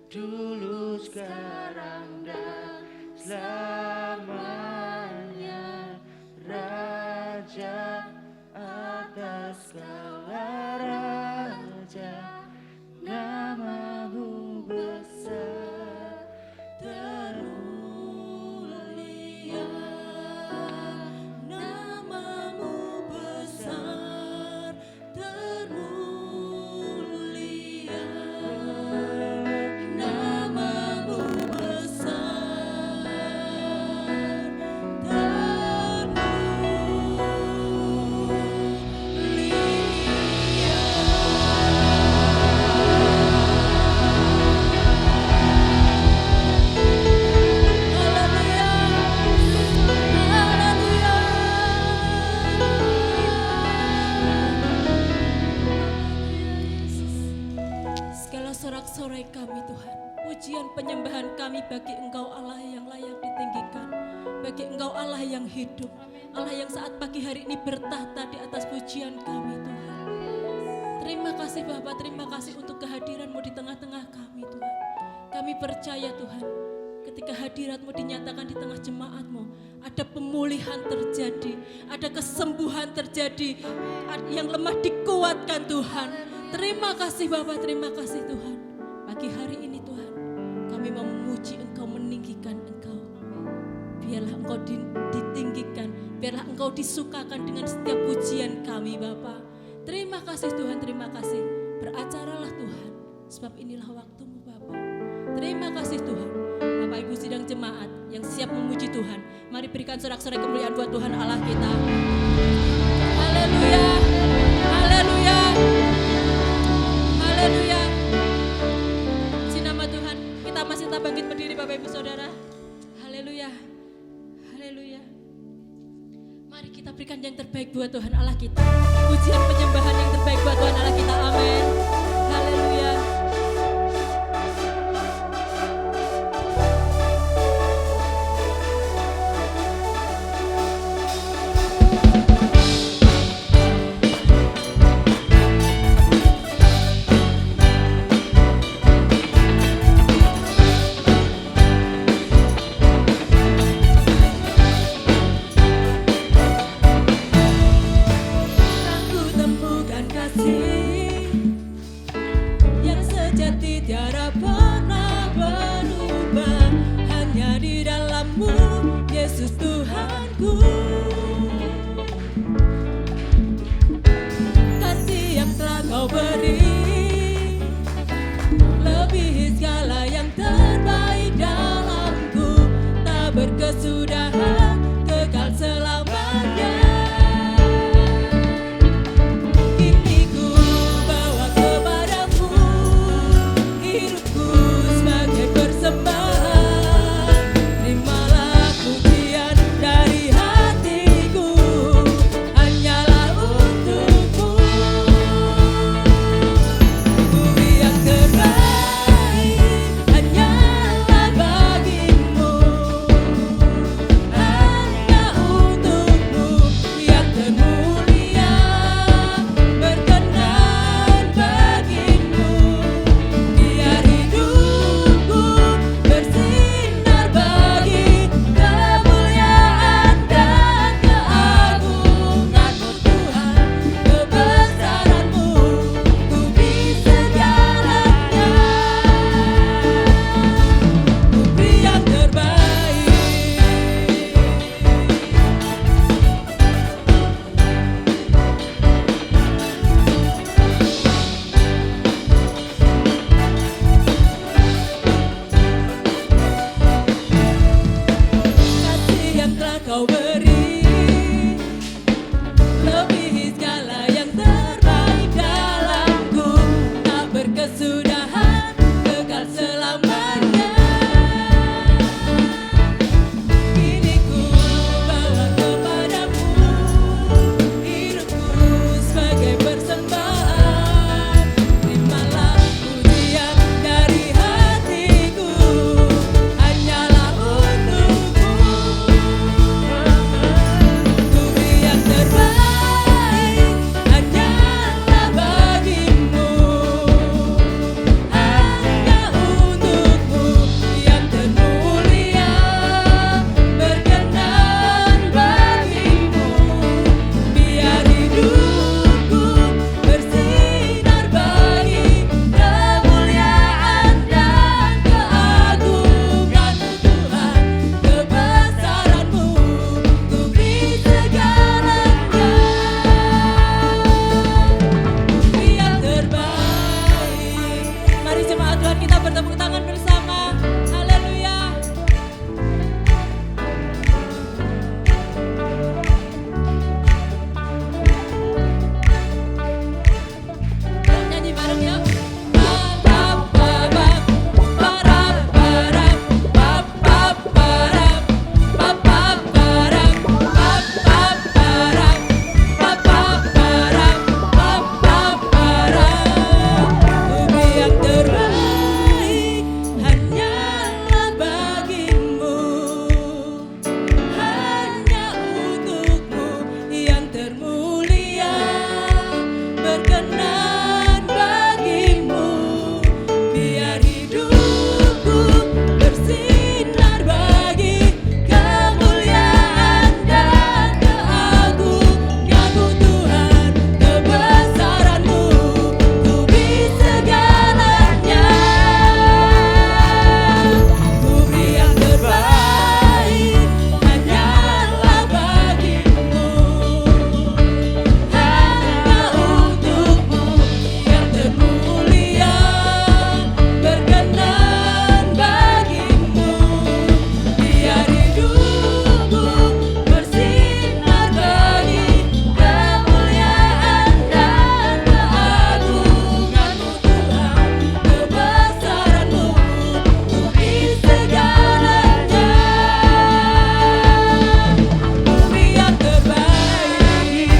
dulu, sekarang, dan selamanya. Raja atas segala raja, namamu besar termulia, namamu besar termulia, namamu besar segala sorak-sorai kami Tuhan, pujian penyembahan kami bagi Engkau Allah yang layak ditinggikan, bagi Engkau Allah yang hidup, Allah yang saat pagi hari ini bertahta di atas pujian kami Tuhan. Terima kasih Bapa, terima kasih untuk kehadiran-Mu di tengah-tengah kami Tuhan. Kami percaya Tuhan, ketika hadirat-Mu dinyatakan di tengah jemaat-Mu, ada pemulihan terjadi, ada kesembuhan terjadi, yang lemah dikuatkan Tuhan. Terima kasih Bapa, terima kasih Tuhan. Pagi hari ini Tuhan, kami mau memuji Engkau, meninggikan Engkau. Biarlah Engkau ditinggikan, biarlah Engkau disukakan dengan setiap pujian kami Bapa. Terima kasih Tuhan, terima kasih. Beracaralah Tuhan, sebab inilah waktu-Mu Bapa. Terima kasih Tuhan. Bapak Ibu sidang jemaat yang siap memuji Tuhan, mari berikan sorak-sorai kemuliaan buat Tuhan Allah kita. Haleluya, haleluya, haleluya. Puji nama Tuhan. Kita masih tak bangkit berdiri Bapak Ibu Saudara. Haleluya, haleluya. Mari kita berikan yang terbaik buat Tuhan Allah kita. Pujian penyembahan yang terbaik buat Tuhan Allah kita. Amin. Haleluya. Aku temukan kasih yang sejati, tiada pernah berubah, hanya di dalam-Mu Yesus Tuhanku. Kasih yang telah Kau beri lebihi segala yang terbaik dalamku, tak berkesudahan, kekal selamanya. Kini ku bawa kepadamu hidupku sebagai persembahan. Terimalah pujian Tuhan, kita bertepuk tangan bersama. Haleluya. Yuk, nyanyi bareng yuk. Parap, parap, parap, parap, pap, pap, parap, pap, pap, parap, pap, pap, parap, pap, pap, parap, pap, pap, parap. Bumi yang terbaik hanyalah bagimu, hanya untukmu yang termulia, berkenan bagimu. Biar hidupku bersinar bagi kemuliaan dan keagunganmu Tuhan, kebesaranmu, Bumi segalanya. Bumi yang terbaik hanyalah bagimu, hanya untukmu yang termulia, berkenan bagimu. Biar hidupku bersinar bagi kemuliaan dan keagunganmu Tuhan, kebesaranmu, Bumi segalanya. Bumi yang terbaik.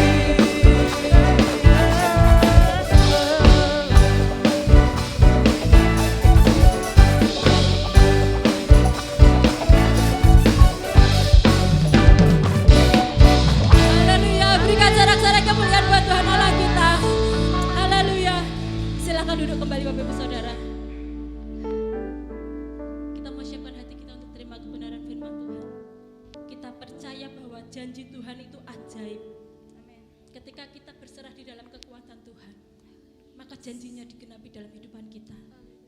Haleluya, berikan sorak-sorai kemuliaan buat Tuhan Allah kita. Haleluya. Silakan duduk kembali Bapak Ibu Saudara. Kita mau siapkan hati kita untuk terima kebenaran firman Tuhan. Kita percaya bahwa janji Tuhan itu ajaib. Ketika kita berserah di dalam kekuatan Tuhan, maka janjinya digenapi dalam kehidupan kita.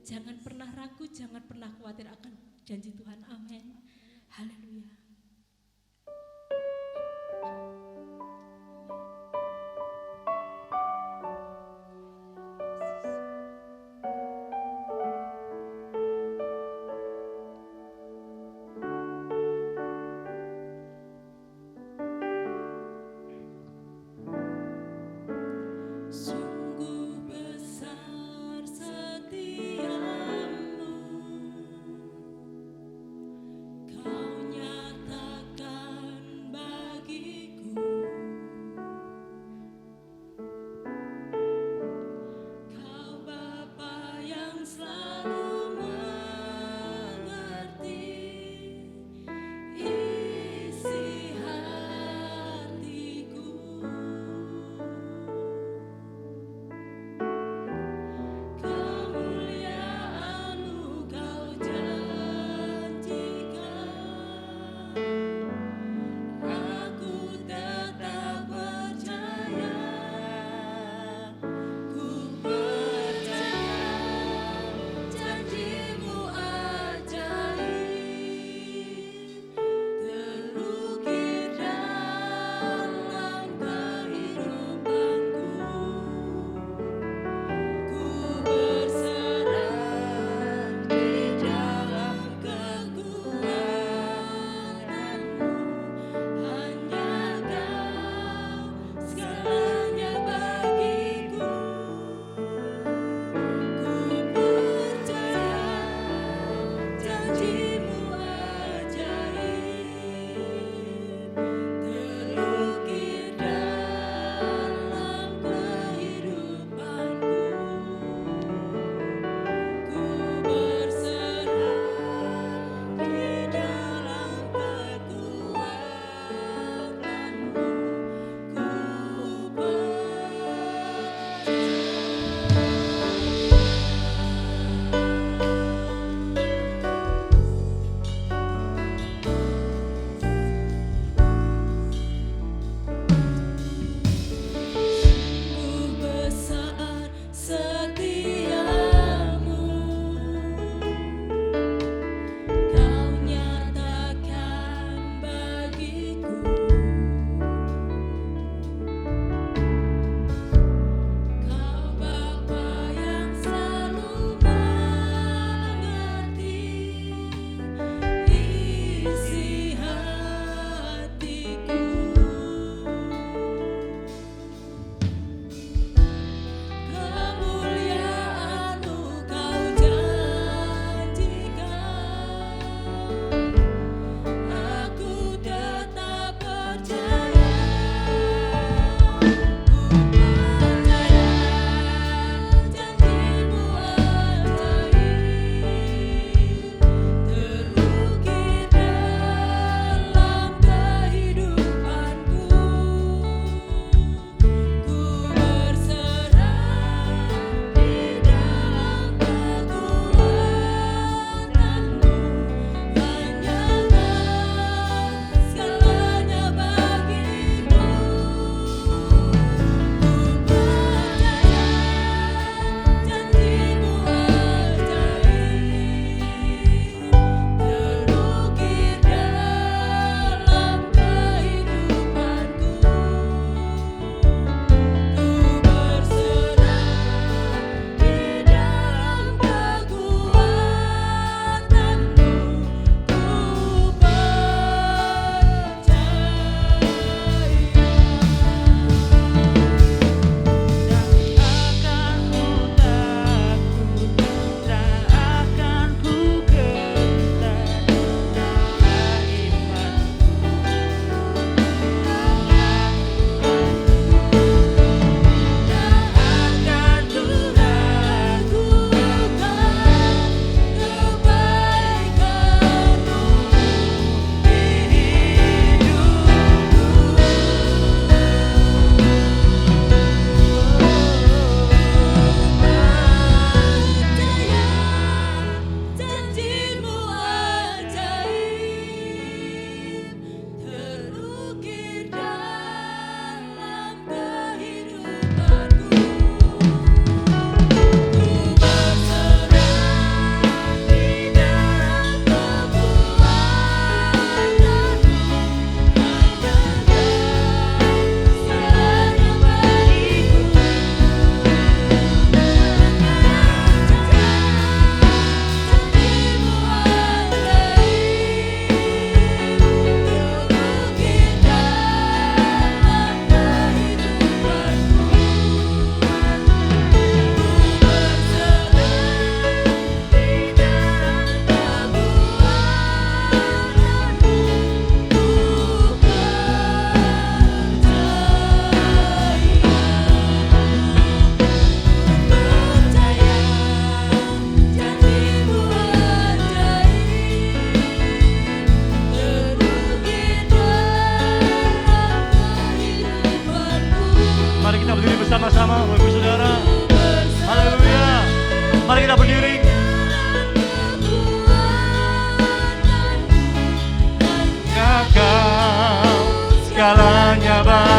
Jangan pernah ragu, jangan pernah khawatir akan janji Tuhan. Amin. Haleluya. Sungguh besar setiamu, Kau nyatakan bagiku.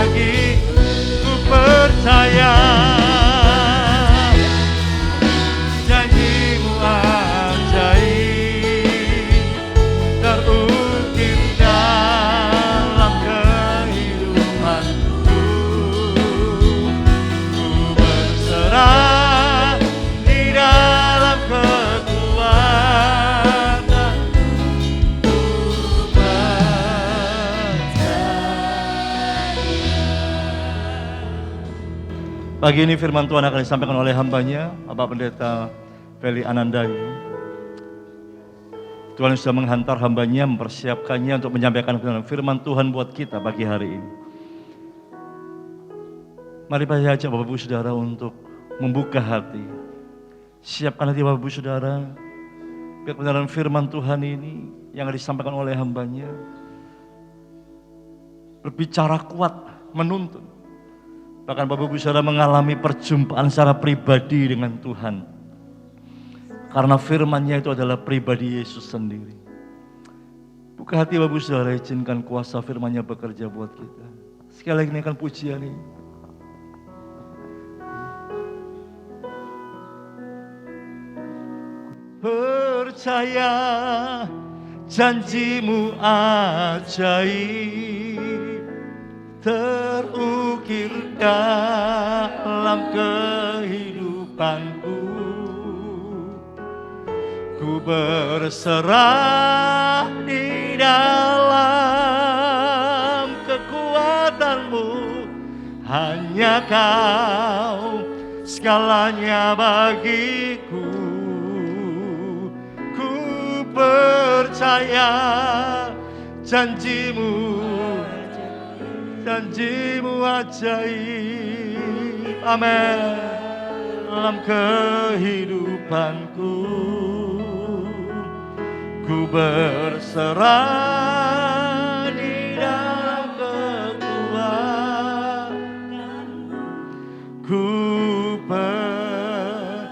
bagiku, ku percaya janjimu ajaib terukir dalam kehidupanku. Ku berserah di dalam kekuatan, ku percaya. Pagi ini firman Tuhan akan disampaikan oleh hambanya, Bapak Pendeta Feli Anandayu. Tuhan sudah menghantar hambanya, mempersiapkannya untuk menyampaikan firman Tuhan buat kita pagi hari ini. Mari saya ajak Bapak Ibu Saudara untuk membuka hati. Siapkan hati Bapak Ibu Saudara, biar kebenaran firman Tuhan ini yang disampaikan oleh hambanya berbicara kuat, menuntun. Bahkan Bapak Ibu Saudara mengalami perjumpaan secara pribadi dengan Tuhan. Karena firman-Nya itu adalah pribadi Yesus sendiri. Buka hati Bapak Ibu Saudara, izinkan kuasa firman-Nya bekerja buat kita. Sekali lagi naikkan pujian ini. Percaya janjimu ajaib terukir dalam kehidupanku. Ku berserah di dalam kekuatan-Mu, hanya Kau segalanya bagiku. Ku percaya janjimu ajaib, amin, dalam kehidupanku. Ku berserah di dalam kekuatan-Mu, ku percaya,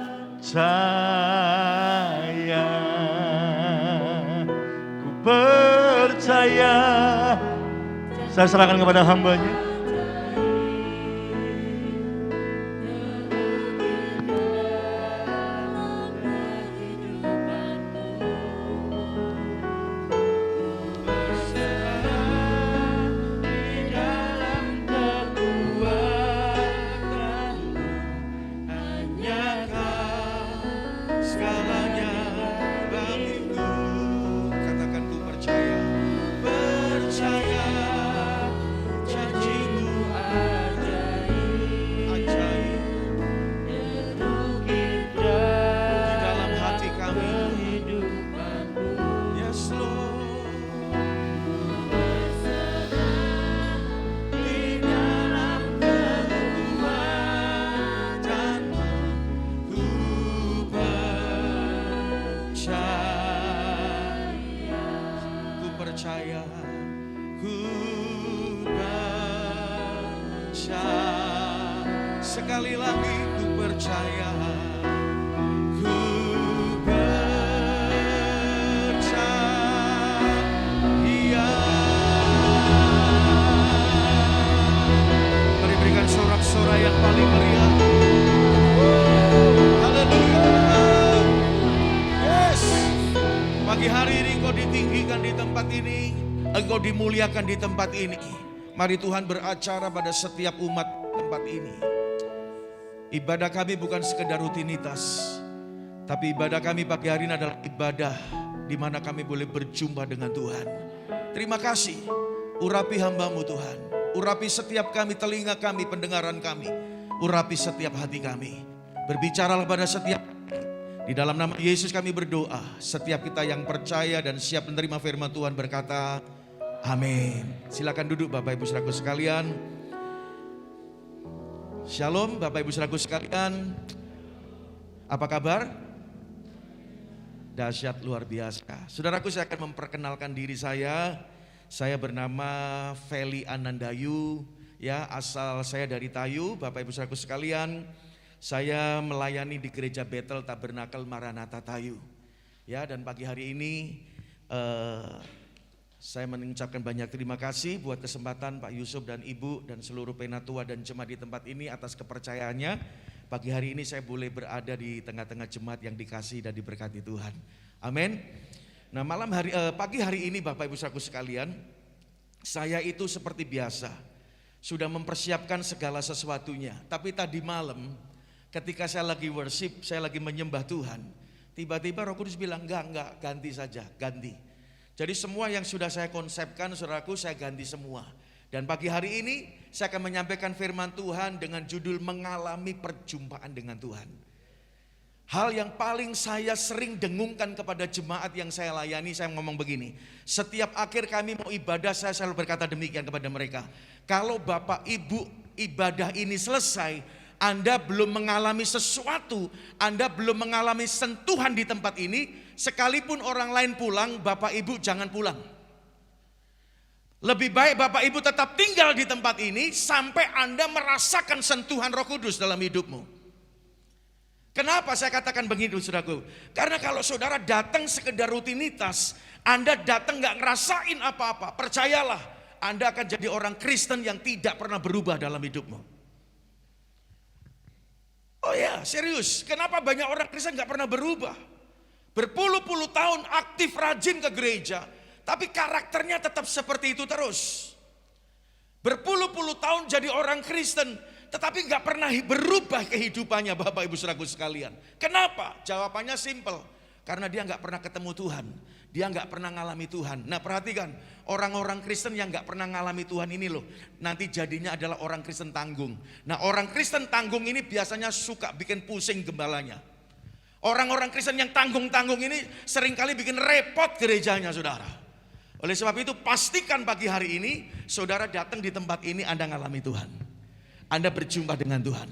ku percaya. Saya serahkan kepada hambanya. Sekali lagi ku percaya, ku percaya. Mari berikan sorak-sorai yang paling meriah. Haleluya. Yes. Pagi hari ini Engkau ditinggikan di tempat ini, Engkau dimuliakan di tempat ini. Mari Tuhan beracara pada setiap umat tempat ini. Ibadah kami bukan sekedar rutinitas, tapi ibadah kami pagi hari ini adalah ibadah di mana kami boleh berjumpa dengan Tuhan. Terima kasih, urapi hamba-Mu Tuhan, urapi setiap kami, telinga kami, pendengaran kami, urapi setiap hati kami. Berbicaralah pada setiap, di dalam nama Yesus kami berdoa. Setiap kita yang percaya dan siap menerima firman Tuhan berkata, amin. Silakan duduk Bapak Ibu Saudaraku sekalian. Shalom Bapak Ibu Saudaraku sekalian. Apa kabar? Dahsyat luar biasa. Saudaraku, saya akan memperkenalkan diri saya. Saya bernama Feli Anandayu, ya, asal saya dari Tayu. Bapak Ibu Saudaraku sekalian, saya melayani di Gereja Bethel Tabernakel Maranatha Tayu. Ya, dan pagi hari ini Saya mengucapkan banyak terima kasih buat kesempatan Pak Yusuf dan Ibu dan seluruh penatua dan jemaat di tempat ini atas kepercayaannya. Pagi hari ini saya boleh berada di tengah-tengah jemaat yang dikasihi dan diberkati Tuhan. Amin. Nah, pagi hari ini Bapak Ibu saudaraku sekalian, saya itu seperti biasa sudah mempersiapkan segala sesuatunya. Tapi tadi malam ketika saya lagi worship, saya lagi menyembah Tuhan, tiba-tiba Roh Kudus bilang, enggak, ganti saja, ganti. Jadi semua yang sudah saya konsepkan, saudaraku, saya ganti semua. Dan pagi hari ini saya akan menyampaikan firman Tuhan dengan judul mengalami perjumpaan dengan Tuhan. Hal yang paling saya sering dengungkan kepada jemaat yang saya layani, saya ngomong begini. Setiap akhir kami mau ibadah, saya selalu berkata demikian kepada mereka. Kalau Bapak Ibu ibadah ini selesai, Anda belum mengalami sesuatu, Anda belum mengalami sentuhan di tempat ini, sekalipun orang lain pulang, Bapak Ibu jangan pulang. Lebih baik Bapak Ibu tetap tinggal di tempat ini sampai Anda merasakan sentuhan Roh Kudus dalam hidupmu. Kenapa saya katakan begitu, saudaraku? Karena kalau saudara datang sekedar rutinitas, Anda datang gak ngerasain apa-apa, percayalah, Anda akan jadi orang Kristen yang tidak pernah berubah dalam hidupmu. Oh ya, serius. Kenapa banyak orang Kristen gak pernah berubah? Berpuluh-puluh tahun aktif rajin ke gereja, tapi karakternya tetap seperti itu terus. Berpuluh-puluh tahun jadi orang Kristen, tetapi gak pernah berubah kehidupannya, Bapak Ibu saudaraku sekalian. Kenapa? Jawabannya simple. Karena dia gak pernah ketemu Tuhan. Dia gak pernah ngalami Tuhan. Nah, perhatikan, orang-orang Kristen yang gak pernah ngalami Tuhan ini loh, nanti jadinya adalah orang Kristen tanggung. Nah, orang Kristen tanggung ini biasanya suka bikin pusing gembalanya. Orang-orang Kristen yang tanggung-tanggung ini seringkali bikin repot gerejanya, saudara. Oleh sebab itu pastikan pagi hari ini saudara datang di tempat ini Anda ngalami Tuhan. Anda berjumpa dengan Tuhan.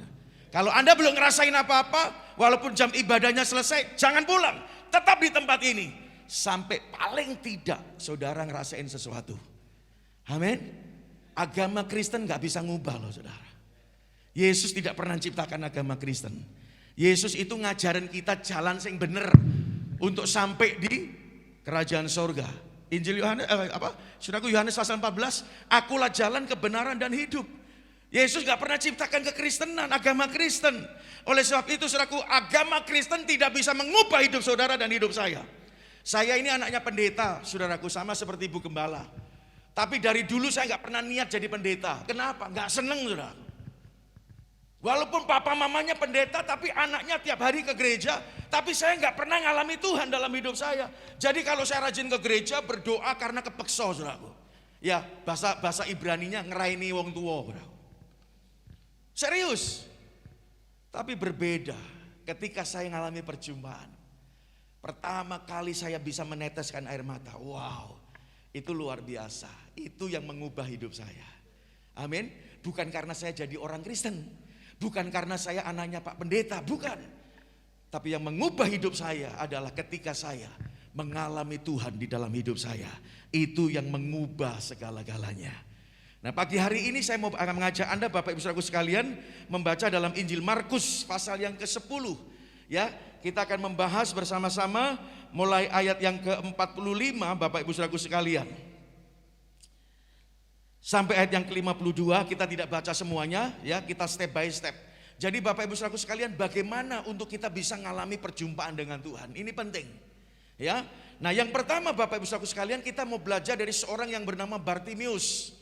Kalau Anda belum ngerasain apa-apa, walaupun jam ibadahnya selesai, jangan pulang. Tetap di tempat ini sampai paling tidak saudara ngerasain sesuatu. Amin. Agama Kristen gak bisa ngubah loh, saudara. Yesus tidak pernah ciptakan agama Kristen. Yesus itu ngajarin kita jalan yang benar untuk sampai di kerajaan sorga. Injil Yohanes Saudaraku, Yohanes pasal 14, akulah jalan kebenaran dan hidup. Yesus gak pernah ciptakan kekristenan, agama Kristen. Oleh sebab itu saudaraku, agama Kristen tidak bisa mengubah hidup saudara dan hidup saya. Saya ini anaknya pendeta, saudaraku, sama seperti Ibu Gembala. Tapi dari dulu saya gak pernah niat jadi pendeta. Kenapa? Gak seneng, saudara. Walaupun papa mamanya pendeta, tapi anaknya tiap hari ke gereja, tapi saya gak pernah ngalami Tuhan dalam hidup saya. Jadi kalau saya rajin ke gereja, berdoa karena kepeksa, saudaraku. Ya, bahasa Ibraninya ngeraini wong tua, saudaraku. Serius. Tapi berbeda ketika saya ngalami perjumpaan. Pertama kali saya bisa meneteskan air mata. Wow, itu luar biasa. Itu yang mengubah hidup saya. Amin. Bukan karena saya jadi orang Kristen, bukan karena saya anaknya Pak Pendeta, bukan. Tapi yang mengubah hidup saya adalah ketika saya mengalami Tuhan di dalam hidup saya. Itu yang mengubah segala-galanya. Nah, pagi hari ini saya akan mengajak Anda Bapak Ibu saudaraku sekalian membaca dalam Injil Markus pasal yang ke-10. Ya, kita akan membahas bersama-sama mulai ayat yang ke-45 Bapak Ibu saudaraku sekalian. Sampai ayat yang ke-52, kita tidak baca semuanya, ya, kita step by step. Jadi Bapak Ibu saudaraku sekalian, bagaimana untuk kita bisa mengalami perjumpaan dengan Tuhan? Ini penting. Ya. Nah, yang pertama Bapak Ibu saudaraku sekalian, kita mau belajar dari seorang yang bernama Bartimius.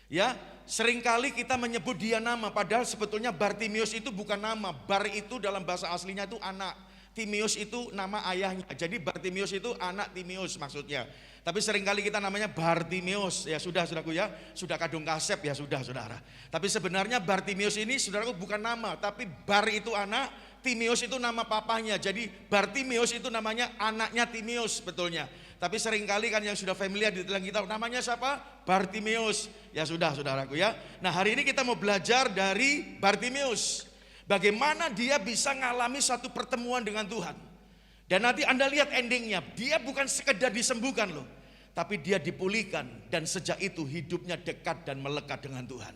Ya, seringkali kita menyebut dia nama, padahal sebetulnya Bartimius itu bukan nama. Bar itu dalam bahasa aslinya itu anak, Timius itu nama ayahnya. Jadi Bartimius itu anak Timius maksudnya. Tapi seringkali kita namanya Bartimius. Ya sudah, saudaraku, ya, sudah kadung kasep, ya sudah, saudara. Tapi sebenarnya Bartimius ini, saudaraku, bukan nama, tapi Bar itu anak, Timius itu nama papanya. Jadi Bartimius itu namanya anaknya Timius betulnya. Tapi seringkali kan yang sudah familiar di telinga kita, namanya siapa? Bartimius. Ya sudah, saudaraku, ya. Nah, hari ini kita mau belajar dari Bartimius. Bagaimana dia bisa ngalami satu pertemuan dengan Tuhan. Dan nanti Anda lihat endingnya. Dia bukan sekedar disembuhkan loh, tapi dia dipulihkan. Dan sejak itu hidupnya dekat dan melekat dengan Tuhan.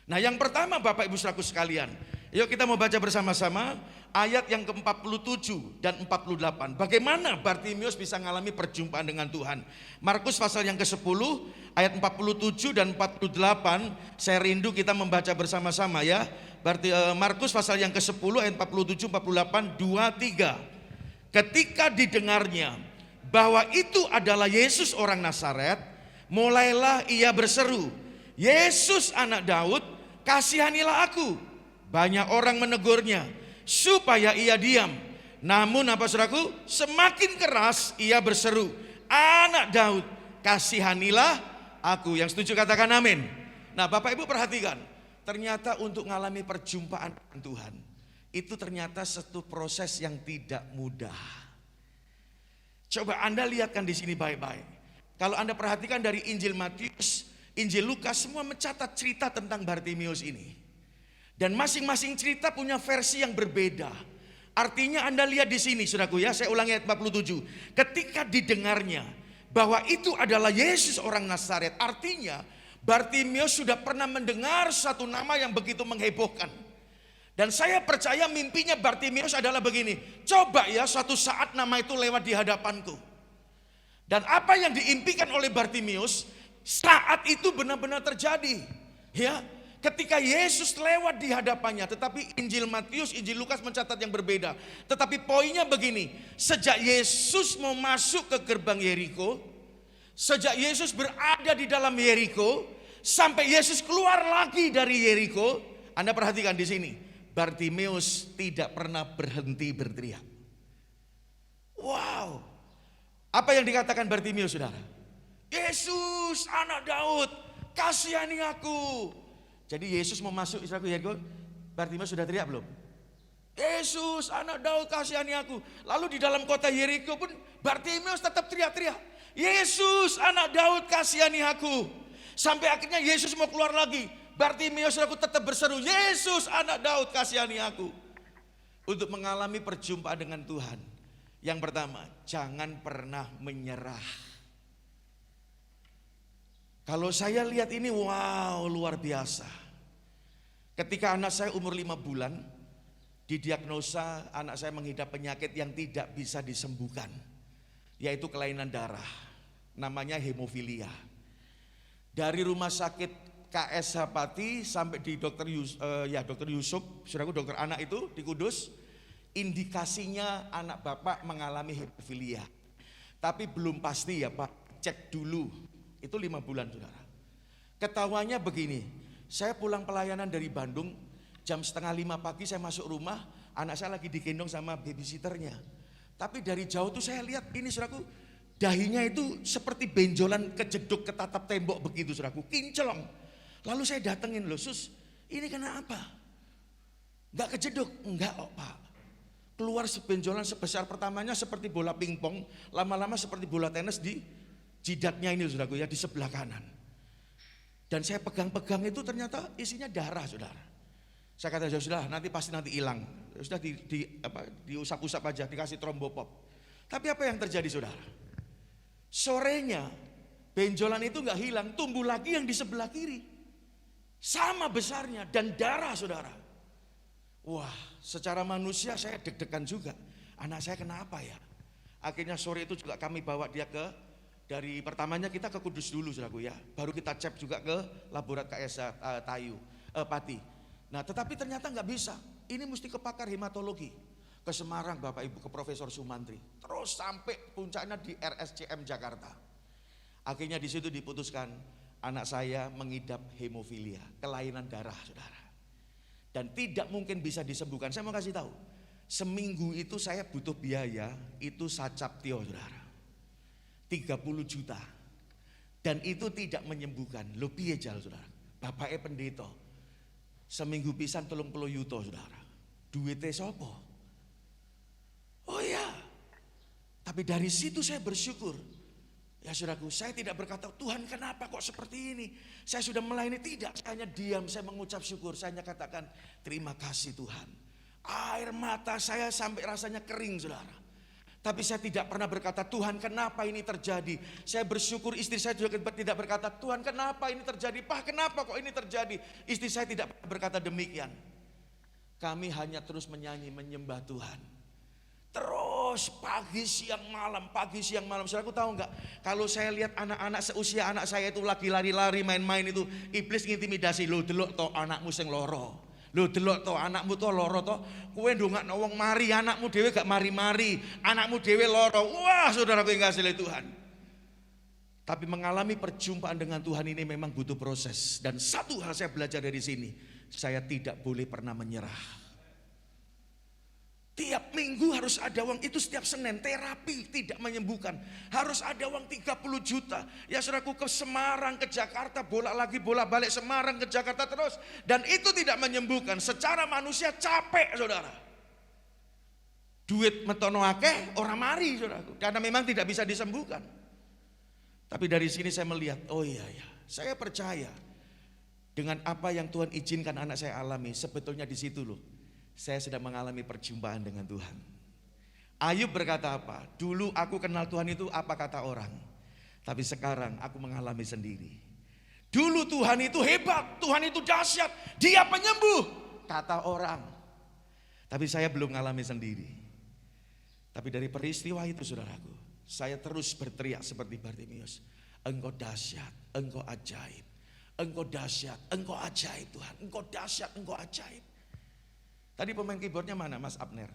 Nah, yang pertama Bapak Ibu saudaraku sekalian, Yuk kita mau baca bersama-sama ayat yang ke-47 dan 48. Bagaimana Bartimius bisa mengalami perjumpaan dengan Tuhan. Markus pasal yang ke-10 ayat 47 dan 48. Saya rindu kita membaca bersama-sama ya. Markus pasal yang ke-10 ayat 47, 48, 2, 3. Ketika didengarnya bahwa itu adalah Yesus orang Nazaret, mulailah ia berseru, Yesus anak Daud, kasihanilah aku. Banyak orang menegurnya supaya ia diam. Namun apa saudaraku? Semakin keras ia berseru, anak Daud, kasihanilah aku. Yang setuju katakan amin. Nah Bapak Ibu perhatikan, ternyata untuk mengalami perjumpaan dengan Tuhan, itu ternyata satu proses yang tidak mudah. Coba Anda lihatkan di sini baik-baik. Kalau Anda perhatikan dari Injil Matius, Injil Lukas, semua mencatat cerita tentang Bartimius ini. Dan masing-masing cerita punya versi yang berbeda. Artinya Anda lihat di sini saudaraku ya, saya ulangi ayat 47. Ketika didengarnya bahwa itu adalah Yesus orang Nazaret, artinya Bartimius sudah pernah mendengar satu nama yang begitu menghebohkan. Dan saya percaya mimpinya Bartimius adalah begini, coba ya suatu saat nama itu lewat di hadapanku. Dan apa yang diimpikan oleh Bartimius saat itu benar-benar terjadi. Ya, ketika Yesus lewat di hadapannya, tetapi Injil Matius, Injil Lukas mencatat yang berbeda. Tetapi poinnya begini, sejak Yesus mau masuk ke gerbang Yeriko, sejak Yesus berada di dalam Yeriko, sampai Yesus keluar lagi dari Yeriko, Anda perhatikan di sini, Bartimius tidak pernah berhenti berteriak. Wow, apa yang dikatakan Bartimius saudara? Yesus anak Daud, kasihani aku. Jadi Yesus mau masuk Israel Yeriko, Bartimius sudah teriak belum? Yesus anak Daud kasihani aku. Lalu di dalam kota Yeriko pun Bartimius tetap teriak-teriak, Yesus anak Daud kasihani aku. Sampai akhirnya Yesus mau keluar lagi, Bartimius aku tetap berseru, Yesus anak Daud kasihani aku. Untuk mengalami perjumpaan dengan Tuhan, yang pertama, jangan pernah menyerah. Kalau saya lihat ini, wow, luar biasa. Ketika anak saya umur 5 bulan, didiagnosa anak saya mengidap penyakit yang tidak bisa disembuhkan, yaitu kelainan darah, namanya hemofilia. Dari rumah sakit KS Pati sampai di dokter Yusuf, saudaraku dokter anak itu di Kudus, indikasinya anak bapak mengalami hemofilia. Tapi belum pasti ya Pak, cek dulu. Itu 5 bulan saudara. Ketahuannya begini, saya pulang pelayanan dari Bandung, jam 4:30 pagi saya masuk rumah, anak saya lagi digendong sama babysitternya. Tapi dari jauh tuh saya lihat ini saudaraku, dahinya itu seperti benjolan kejeduk ke tatap tembok begitu saudaraku, kinclong. Lalu saya datengin, loh sus, ini kenapa? Enggak kejeduk? Enggak oh Pak. Keluar benjolan sebesar pertamanya seperti bola pingpong, lama-lama seperti bola tenis di jidatnya ini saudaraku ya, di sebelah kanan. Dan saya pegang-pegang itu ternyata isinya darah saudara. Saya kata sudah nanti pasti hilang. Sudah diusap-usap aja, dikasih trombopop. Tapi apa yang terjadi saudara? Sorenya benjolan itu nggak hilang, tumbuh lagi yang di sebelah kiri. Sama besarnya dan darah saudara. Wah, secara manusia saya deg-degan juga. Anak saya kenapa ya? Akhirnya sore itu juga kami bawa dia dari pertamanya kita ke Kudus dulu saudaraku ya. Baru kita cek juga ke laborat KS Pati. Nah tetapi ternyata nggak bisa. Ini mesti ke pakar hematologi. Ke Semarang Bapak Ibu, ke Profesor Sumantri. Terus sampai puncaknya di RSCM Jakarta. Akhirnya di situ diputuskan anak saya mengidap hemofilia, kelainan darah saudara. Dan tidak mungkin bisa disembuhkan. Saya mau kasih tahu, seminggu itu saya butuh biaya, itu sacaptio saudara. 30 juta. Dan itu tidak menyembuhkan. Loh piye jal saudara? Bapaknya pendeta. Seminggu pisan 30 yuto saudara. Duitnya sopo? Oh ya. Tapi dari situ saya bersyukur. Ya saudaraku, saya tidak berkata, Tuhan kenapa kok seperti ini? Saya sudah melayani, tidak. Saya hanya diam, saya mengucap syukur. Saya hanya katakan, terima kasih Tuhan. Air mata saya sampai rasanya kering saudara. Tapi saya tidak pernah berkata, Tuhan kenapa ini terjadi? Saya bersyukur istri saya juga tidak berkata, Tuhan kenapa ini terjadi? Pak kenapa kok ini terjadi? Istri saya tidak berkata demikian. kami hanya terus menyanyi, menyembah Tuhan. Terus pagi siang malam. Saudaraku tahu nggak? Kalau saya lihat anak-anak seusia anak saya itu lagi lari-lari main-main itu, iblis ngintimidasi. Lo delok to anakmu sing loro. Lo delok to anakmu to loro to. Kowe ndongakno wong mari, anakmu dhewe gak mari-mari. Anakmu dhewe loro. Wah, saudaraku yang kasih oleh Tuhan. Tapi mengalami perjumpaan dengan Tuhan ini memang butuh proses. Dan satu hal saya belajar dari sini, saya tidak boleh pernah menyerah. Tiap minggu harus ada uang, itu setiap Senin, terapi tidak menyembuhkan. Harus ada uang 30 juta. Ya saudaraku, ke Semarang, ke Jakarta, bola balik Semarang ke Jakarta terus. Dan itu tidak menyembuhkan. Secara manusia capek saudara. Duit metono akeh, orang mari saudaraku. Karena memang tidak bisa disembuhkan. Tapi dari sini saya melihat, oh iya ya, saya percaya dengan apa yang Tuhan izinkan anak saya alami, sebetulnya di situ loh. Saya sedang mengalami perjumpaan dengan Tuhan. Ayub berkata apa? Dulu aku kenal Tuhan itu apa kata orang. Tapi sekarang aku mengalami sendiri. Dulu Tuhan itu hebat, Tuhan itu dahsyat, Dia penyembuh, kata orang. Tapi saya belum mengalami sendiri. Tapi dari peristiwa itu saudaraku, saya terus berteriak seperti Bartimius. Engkau dahsyat, Engkau ajaib. Engkau dahsyat, Engkau ajaib Tuhan. Engkau dahsyat, Engkau ajaib. Tadi pemain keyboardnya mana Mas Abner?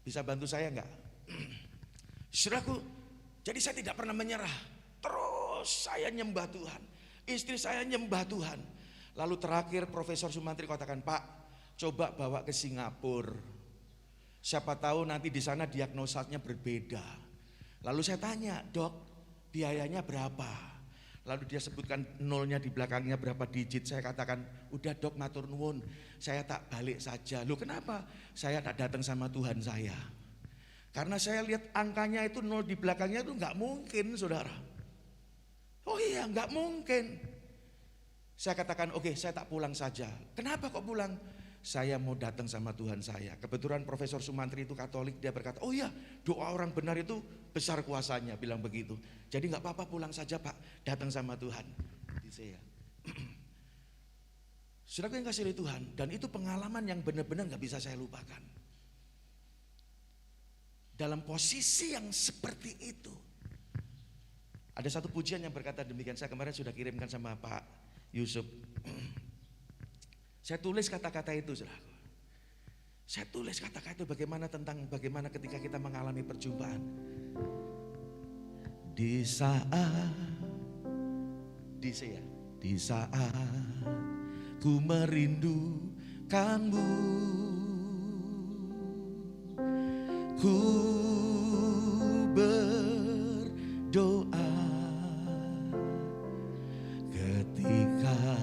Bisa bantu saya enggak? Saudaraku, jadi saya tidak pernah menyerah. Terus saya nyembah Tuhan. Istri saya nyembah Tuhan. Lalu terakhir Profesor Sumantri katakan, Pak, coba bawa ke Singapura. Siapa tahu nanti di sana diagnosanya berbeda. Lalu saya tanya, Dok, biayanya berapa? Lalu dia sebutkan nolnya di belakangnya berapa digit. Saya katakan, udah Dok, matur nuwun, saya tak balik saja. Loh kenapa? Saya tak datang sama Tuhan saya. Karena saya lihat angkanya itu nol di belakangnya itu nggak mungkin saudara. Oh iya nggak mungkin. Saya katakan oke, saya tak pulang saja. Kenapa kok pulang? Saya mau datang sama Tuhan saya. Kebetulan Profesor Sumantri itu Katolik, dia berkata, oh iya doa orang benar itu besar kuasanya, bilang begitu. Jadi nggak apa-apa pulang saja Pak, datang sama Tuhan. Di saya. Saudara yang kasih oleh Tuhan, dan itu pengalaman yang benar-benar nggak bisa saya lupakan. Dalam posisi yang seperti itu, ada satu pujian yang berkata demikian. Saya kemarin sudah kirimkan sama Pak Yusuf. Saya tulis kata-kata itu, saudaraku. Saya tulis kata-kata itu bagaimana ketika kita mengalami perjumpaan. Di saat ku merindukanmu, ku berdoa ketika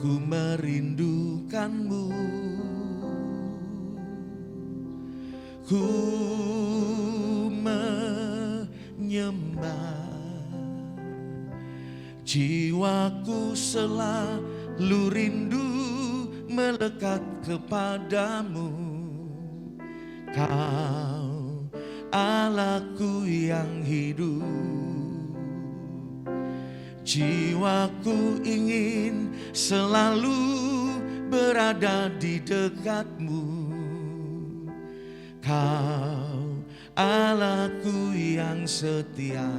ku merindukanmu, ku menyembah, jiwaku selalu rindu melekat kepadamu. Kau Allahku yang hidup, jiwaku ingin selalu berada di dekatmu. Kau Allahku yang setia.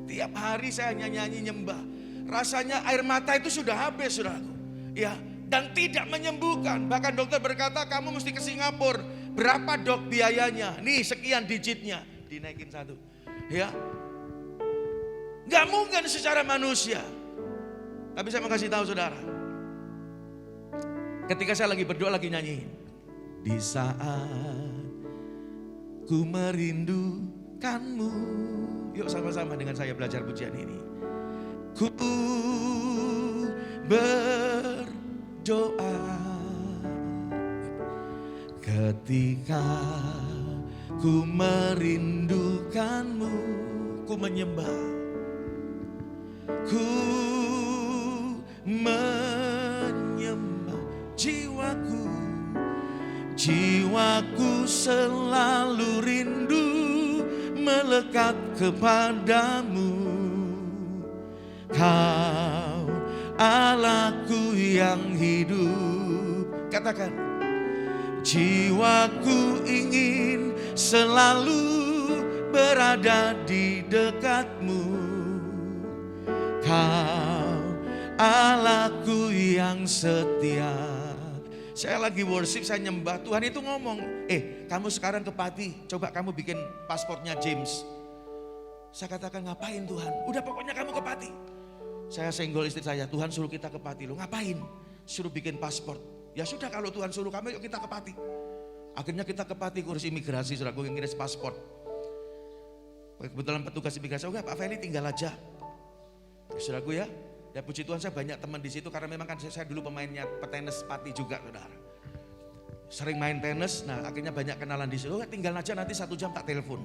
Tiap hari saya nyanyi nyembah. Rasanya air mata itu sudah habis saudaraku. Ya, dan tidak menyembuhkan. Bahkan dokter berkata kamu mesti ke Singapura. Berapa dok biayanya? Nih sekian digitnya. Dinaikin satu. Ya, gak mungkin secara manusia. Tapi saya mau kasih tahu saudara, ketika saya lagi berdoa, lagi nyanyi, di saat ku merindukanmu. Yuk sama-sama dengan saya belajar pujian ini. Ku berdoa ketika ku merindukanmu, ku menyembah, ku menyembah, jiwaku selalu rindu melekat kepadamu. Kau Allahku yang hidup. Katakan, Jiwaku ingin selalu berada di dekatmu. Kau Allahku yang setia. Saya lagi worship, saya nyembah, Tuhan itu ngomong, kamu sekarang ke Pati, coba kamu bikin pasportnya James. Saya katakan, ngapain Tuhan? Udah pokoknya kamu ke Pati. Saya senggol istri saya, Tuhan suruh kita ke Pati. Lo ngapain? Suruh bikin pasport. Ya sudah, kalau Tuhan suruh kami, yuk kita ke Pati. Akhirnya kita ke Pati, ngurus imigrasi, saudaraku, yang ngiris pasport. Kebetulan petugas imigrasi, oh enggak Pak Feli tinggal aja. Saudaraku ya, ya puji Tuhan saya banyak teman di situ karena memang kan saya dulu pemainnya petenis Pati juga, saudara. Sering main tenis, nah akhirnya banyak kenalan di situ. Oh, tinggal aja nanti 1 jam tak telepon.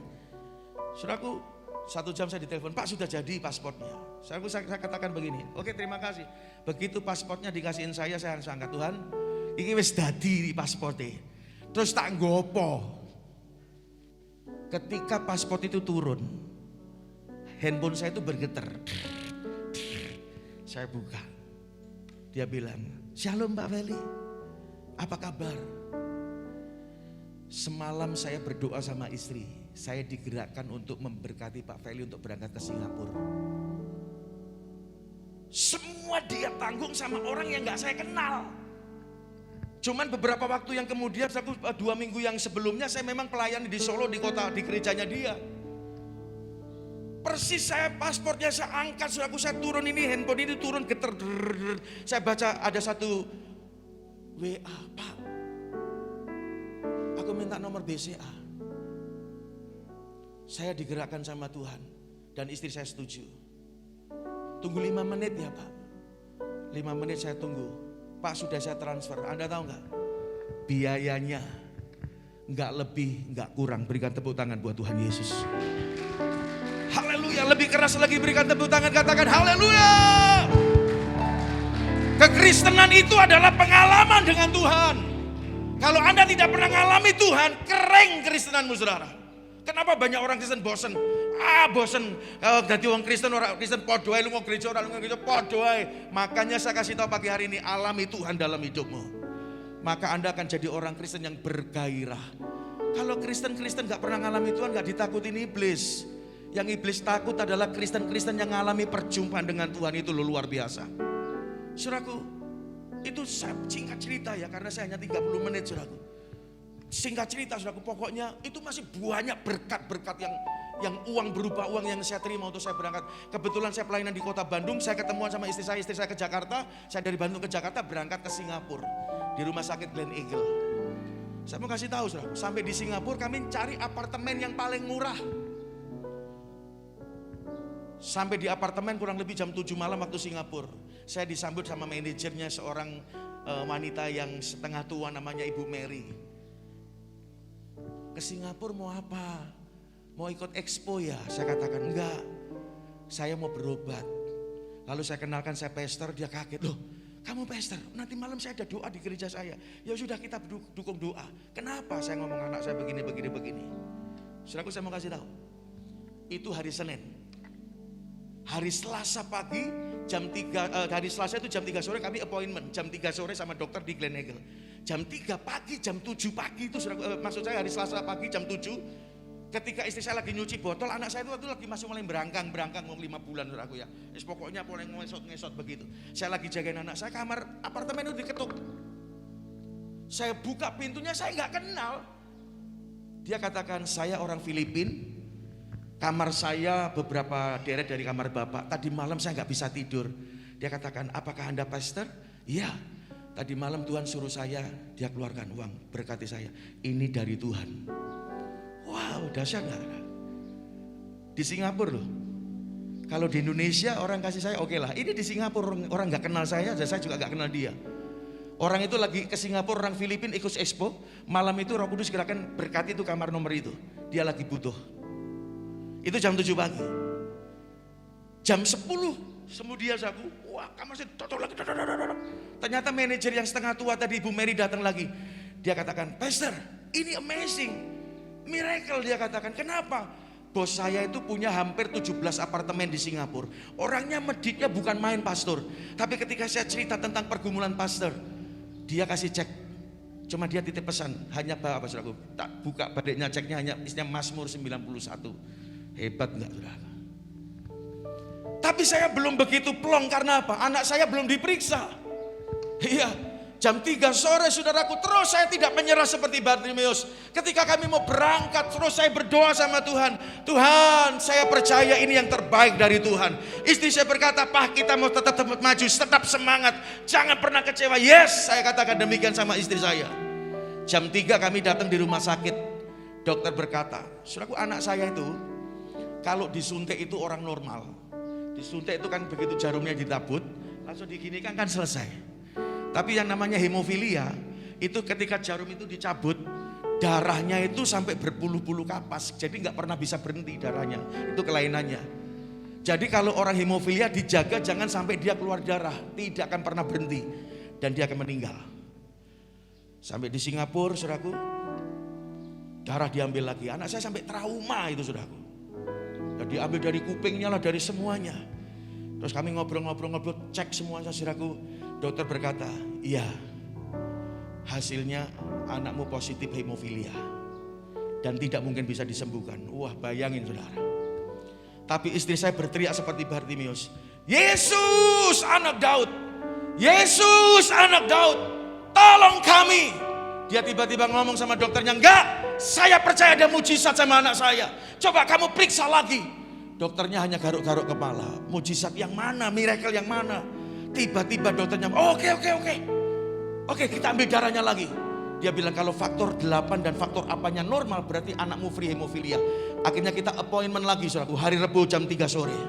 Saudaraku, 1 jam saya ditelepon, Pak sudah jadi pasportnya. Saya katakan begini, oke terima kasih. Begitu pasportnya dikasihin saya langsung angkat, Tuhan, ini wis dadi pasportnya. Terus tak nggopo. Ketika paspor itu turun, handphone saya itu bergetar. Saya buka, dia bilang, Shalom Pak Feli, apa kabar? Semalam saya berdoa sama istri, saya digerakkan untuk memberkati Pak Feli untuk berangkat ke Singapura. Semua dia tanggung sama orang yang gak saya kenal. Cuman beberapa waktu yang kemudian, 2 minggu yang sebelumnya saya memang pelayan di Solo, di gerejanya dia. Persis saya pasportnya saya angkat, saya turun ini, handphone ini turun geter. Saya baca ada satu WA, Pak, aku minta nomor BCA. Saya digerakkan sama Tuhan dan istri saya setuju. Tunggu 5 menit ya Pak. 5 menit saya tunggu. Pak sudah saya transfer, Anda tahu nggak? Biayanya nggak lebih, nggak kurang. Berikan tepuk tangan buat Tuhan Yesus. Haleluya, lebih keras lagi berikan tepuk tangan, katakan haleluya. Kekristenan itu adalah pengalaman dengan Tuhan. Kalau Anda tidak pernah mengalami Tuhan, kering kristenanmu saudara. Kenapa banyak orang Kristen bosen? Bosen. Jadi orang Kristen, orang Kristen podo ae, lu mau gereja orang gereja podo ae. Makanya saya kasih tahu pagi hari ini, alami Tuhan dalam hidupmu. Maka Anda akan jadi orang Kristen yang bergairah. Kalau Kristen gak pernah ngalami Tuhan, gak ditakutin iblis. Yang iblis takut adalah Kristen yang ngalami perjumpaan dengan Tuhan, itu luar biasa. Saudaraku, itu singkat cerita ya, karena saya hanya 30 menit saudaraku. Singkat cerita saudaraku, pokoknya itu masih banyak berkat-berkat yang uang berupa uang yang saya terima untuk saya berangkat. Kebetulan saya pelayanan di kota Bandung, saya ketemuan sama istri saya ke Jakarta. Saya dari Bandung ke Jakarta berangkat ke Singapura di rumah sakit Glen Eagle. Saya mau kasih tahu saudara, sampai di Singapura kami cari apartemen yang paling murah. Sampai di apartemen kurang lebih jam 7 malam waktu Singapura. Saya disambut sama manajernya seorang wanita yang setengah tua namanya Ibu Mary. Ke Singapura mau apa? Mau ikut expo ya? Saya katakan enggak, saya mau berobat. Lalu saya kenalkan saya pastor, dia kaget, loh kamu pastor? Nanti malam saya ada doa di gereja saya. Ya sudah kita dukung doa. Kenapa? Saya ngomong anak saya begini. Saudaraku saya mau kasih tahu, itu hari Senin. Hari Selasa pagi jam 3, hari Selasa itu jam 3 sore kami appointment. Jam 3 sore sama dokter di Glen Eagle. Jam 3 pagi, jam 7 pagi itu maksud saya hari Selasa pagi jam 7. Ketika istri saya lagi nyuci botol, anak saya itu lagi masih mulai berangkang mau 5 bulan saudaraku ya. Pokoknya mulai ngesot begitu. Saya lagi jagain anak saya, kamar apartemen itu diketuk. Saya buka pintunya, saya nggak kenal. Dia katakan, saya orang Filipina. Kamar saya beberapa deret dari kamar bapak. Tadi malam saya nggak bisa tidur. Dia katakan, apakah Anda pastor? Iya. Tadi malam Tuhan suruh saya, dia keluarkan uang berkati saya. Ini dari Tuhan. Wow, dahsyat gak? Di Singapura loh. Kalau di Indonesia orang kasih saya oke lah. Ini di Singapura orang gak kenal saya, dan saya juga gak kenal dia. Orang itu lagi ke Singapura, orang Filipina ikut expo. Malam itu Roh Kudus gerakan berkati itu kamar nomor itu. Dia lagi butuh. Itu jam 7 pagi. Jam 10 kemudian aku, wah kamar saya total lagi. Ternyata manajer yang setengah tua tadi Ibu Mary datang lagi. Dia katakan, pastor ini amazing. Miracle dia katakan, kenapa? Bos saya itu punya hampir 17 apartemen di Singapura. Orangnya meditnya bukan main pastor. Tapi ketika saya cerita tentang pergumulan pastor, dia kasih cek Cuma dia titip pesan, hanya apa saudaraku? Tak buka badeknya, ceknya hanya isinya Mazmur 91. Hebat enggak saudara? Tapi saya belum begitu plong karena apa? Anak saya belum diperiksa. Iya, jam 3 sore saudaraku, terus saya tidak menyerah seperti Bartimeus. Ketika kami mau berangkat, terus saya berdoa sama Tuhan. Tuhan, saya percaya ini yang terbaik dari Tuhan. Istri saya berkata, Pak, kita mau tetap maju, tetap semangat, jangan pernah kecewa. Yes, saya katakan demikian sama istri saya. Jam 3 kami datang di rumah sakit. Dokter berkata, saudaraku, anak saya itu kalau disuntik itu orang normal. Disuntik itu kan begitu jarumnya ditabut, langsung diginikan kan selesai. Tapi yang namanya hemofilia, itu ketika jarum itu dicabut, darahnya itu sampai berpuluh-puluh kapas. Jadi nggak pernah bisa berhenti darahnya, itu kelainannya. Jadi kalau orang hemofilia dijaga jangan sampai dia keluar darah, tidak akan pernah berhenti. Dan dia akan meninggal. Sampai di Singapura, saudaraku, darah diambil lagi. Anak saya sampai trauma itu, saudaraku. Diambil dari kupingnya lah, dari semuanya. Terus kami ngobrol-ngobrol, cek semuanya, saudaraku. Dokter berkata, iya, hasilnya anakmu positif hemofilia dan tidak mungkin bisa disembuhkan. Wah, bayangin saudara. Tapi istri saya berteriak seperti Bartimeus, Yesus anak Daud, Yesus anak Daud, tolong kami. Dia tiba-tiba ngomong sama dokternya, enggak, saya percaya ada mujizat sama anak saya. Coba kamu periksa lagi. Dokternya hanya garuk-garuk kepala. Mujizat yang mana, miracle yang mana? Tiba-tiba dokternya, oke, kita ambil darahnya lagi. Dia bilang kalau faktor 8 dan faktor apanya normal, berarti anakmu free hemofilia. Akhirnya kita appointment lagi, saudaraku, hari Rabu jam 3 sore.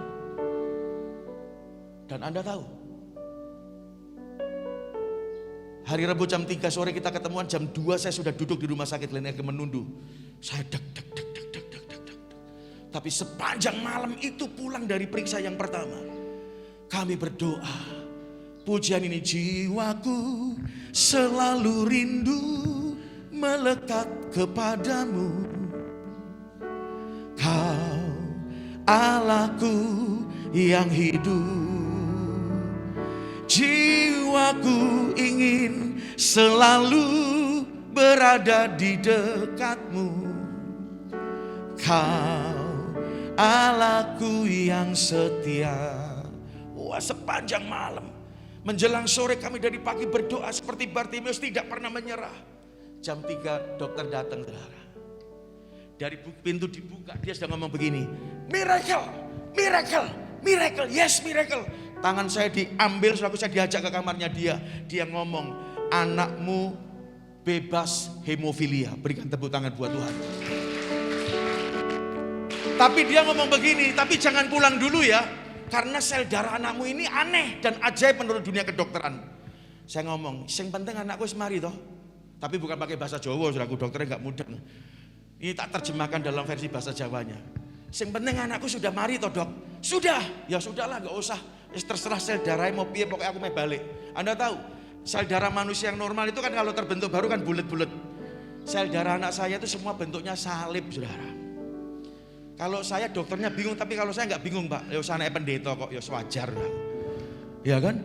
Dan Anda tahu, hari Rabu jam 3 sore kita ketemuan, jam 2 saya sudah duduk di rumah sakit Linear Menundu. Saya deg. Tapi sepanjang malam itu pulang dari periksa yang pertama, kami berdoa. Pujian ini, jiwaku selalu rindu melekat kepadamu. Kau Allahku yang hidup. Jiwaku ingin selalu berada di dekatmu. Kau Allahku yang setia. Wah, sepanjang malam menjelang sore kami dari pagi berdoa seperti Bartimeus, tidak pernah menyerah. Jam 3 dokter datang, saudara. Dari pintu dibuka, dia sedang ngomong begini, miracle, yes miracle. Tangan saya diambil, saya diajak ke kamarnya dia. Dia ngomong, anakmu bebas hemofilia. Berikan tepuk tangan buat Tuhan. Tapi dia ngomong begini, tapi jangan pulang dulu ya, karena sel darah anakmu ini aneh dan ajaib menurut dunia kedokteran. Saya ngomong, yang penting anakku semari toh. Tapi bukan pakai bahasa Jawa, saudaraku, dokternya nggak mudah. Ini tak terjemahkan dalam versi bahasa Jawanya. Yang penting anakku sudah mari toh dok. Sudah, ya sudahlah, nggak usah. Terserah sel darahnya mau piye, pokoknya aku mau balik. Anda tahu, sel darah manusia yang normal itu kan kalau terbentuk baru kan bulat-bulat. Sel darah anak saya itu semua bentuknya salib, saudara. Kalau saya dokternya bingung, tapi kalau saya nggak bingung, Pak. Ya anaknya pendeta kok, ya wajar. Ya kan?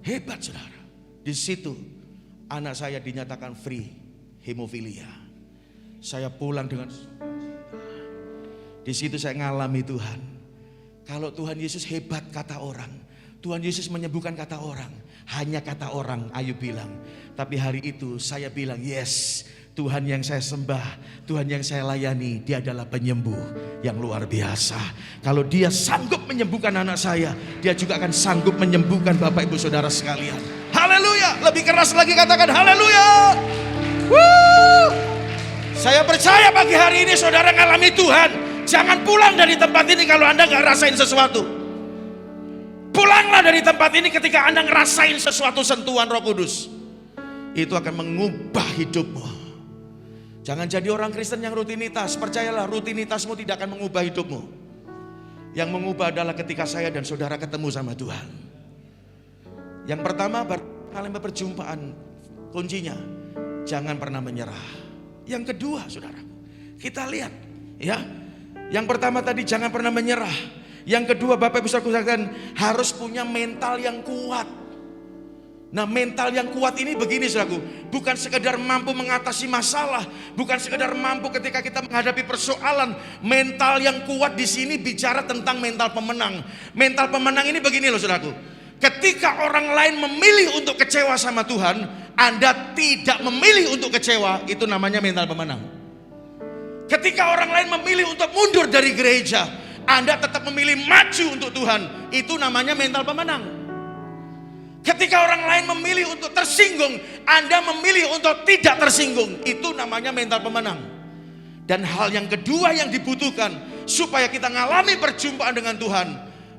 Hebat, saudara. Di situ anak saya dinyatakan free hemofilia. Saya pulang dengan di situ saya ngalami Tuhan. Kalau Tuhan Yesus hebat kata orang, Tuhan Yesus menyembuhkan kata orang, hanya kata orang, Ayub bilang. Tapi hari itu saya bilang, yes, Tuhan yang saya sembah, Tuhan yang saya layani, Dia adalah penyembuh yang luar biasa. Kalau Dia sanggup menyembuhkan anak saya, Dia juga akan sanggup menyembuhkan Bapak Ibu Saudara sekalian. Haleluya, lebih keras lagi katakan haleluya. Saya percaya pagi hari ini saudara ngalami Tuhan. Jangan pulang dari tempat ini kalau Anda gak rasain sesuatu. Pulanglah dari tempat ini ketika Anda ngerasain sesuatu sentuhan Roh Kudus. Itu akan mengubah hidupmu. Jangan jadi orang Kristen yang rutinitas. Percayalah, rutinitasmu tidak akan mengubah hidupmu. Yang mengubah adalah ketika saya dan saudara ketemu sama Tuhan. Yang pertama, kalimat perjumpaan, kuncinya jangan pernah menyerah. Yang kedua, saudara, kita lihat ya. Yang pertama tadi jangan pernah menyerah. Yang kedua, Bapak Ibu Saudara, harus punya mental yang kuat. Nah, mental yang kuat ini begini saudaraku, bukan sekedar mampu mengatasi masalah, bukan sekedar mampu ketika kita menghadapi persoalan. Mental yang kuat di sini bicara tentang mental pemenang. Mental pemenang ini begini loh saudaraku. Ketika orang lain memilih untuk kecewa sama Tuhan, Anda tidak memilih untuk kecewa, itu namanya mental pemenang. Ketika orang lain memilih untuk mundur dari gereja, Anda tetap memilih maju untuk Tuhan, itu namanya mental pemenang. Ketika orang lain memilih untuk tersinggung, Anda memilih untuk tidak tersinggung. Itu namanya mental pemenang. Dan hal yang kedua yang dibutuhkan supaya kita mengalami perjumpaan dengan Tuhan,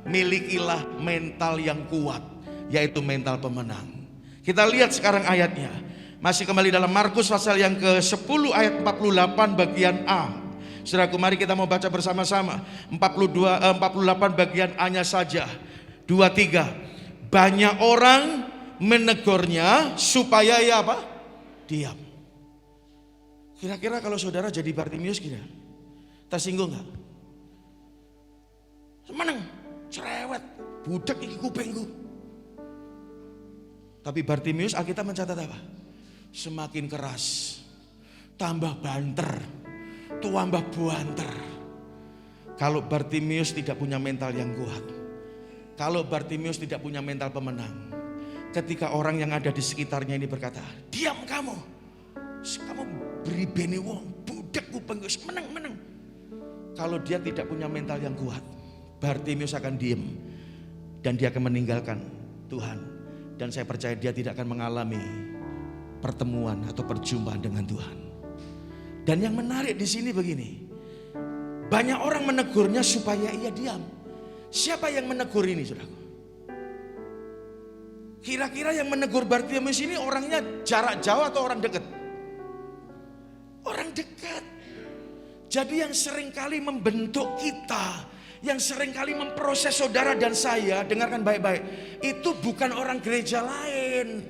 milikilah mental yang kuat, yaitu mental pemenang. Kita lihat sekarang ayatnya. Masih kembali dalam Markus pasal yang ke-10 ayat 48 bagian A. Saudaraku, mari kita mau baca bersama-sama. 48 bagian A-nya saja. 2-3. Banyak orang menegurnya supaya ya apa? Diam. Kira-kira kalau saudara jadi Bartimius kira, tersinggung gak? Semeneng, cerewet, budak iki kupengku. Tapi Bartimius Alkitab mencatat apa? Semakin keras, tambah banter, tambah buanter. Kalau Bartimius tidak punya mental yang kuat, kalau Bartimius tidak punya mental pemenang, ketika orang yang ada di sekitarnya ini berkata, diam kamu beri beni wong, budak kupeng, menang. Kalau dia tidak punya mental yang kuat, Bartimius akan diam dan dia akan meninggalkan Tuhan. Dan saya percaya dia tidak akan mengalami pertemuan atau perjumpaan dengan Tuhan. Dan yang menarik di sini begini, banyak orang menegurnya supaya ia diam. Siapa yang menegur ini, saudaraku? Kira-kira yang menegur Bartimius ini orangnya jarak jauh atau orang dekat? Orang dekat. Jadi yang seringkali membentuk kita, yang seringkali memproses saudara dan saya, dengarkan baik-baik, itu bukan orang gereja lain.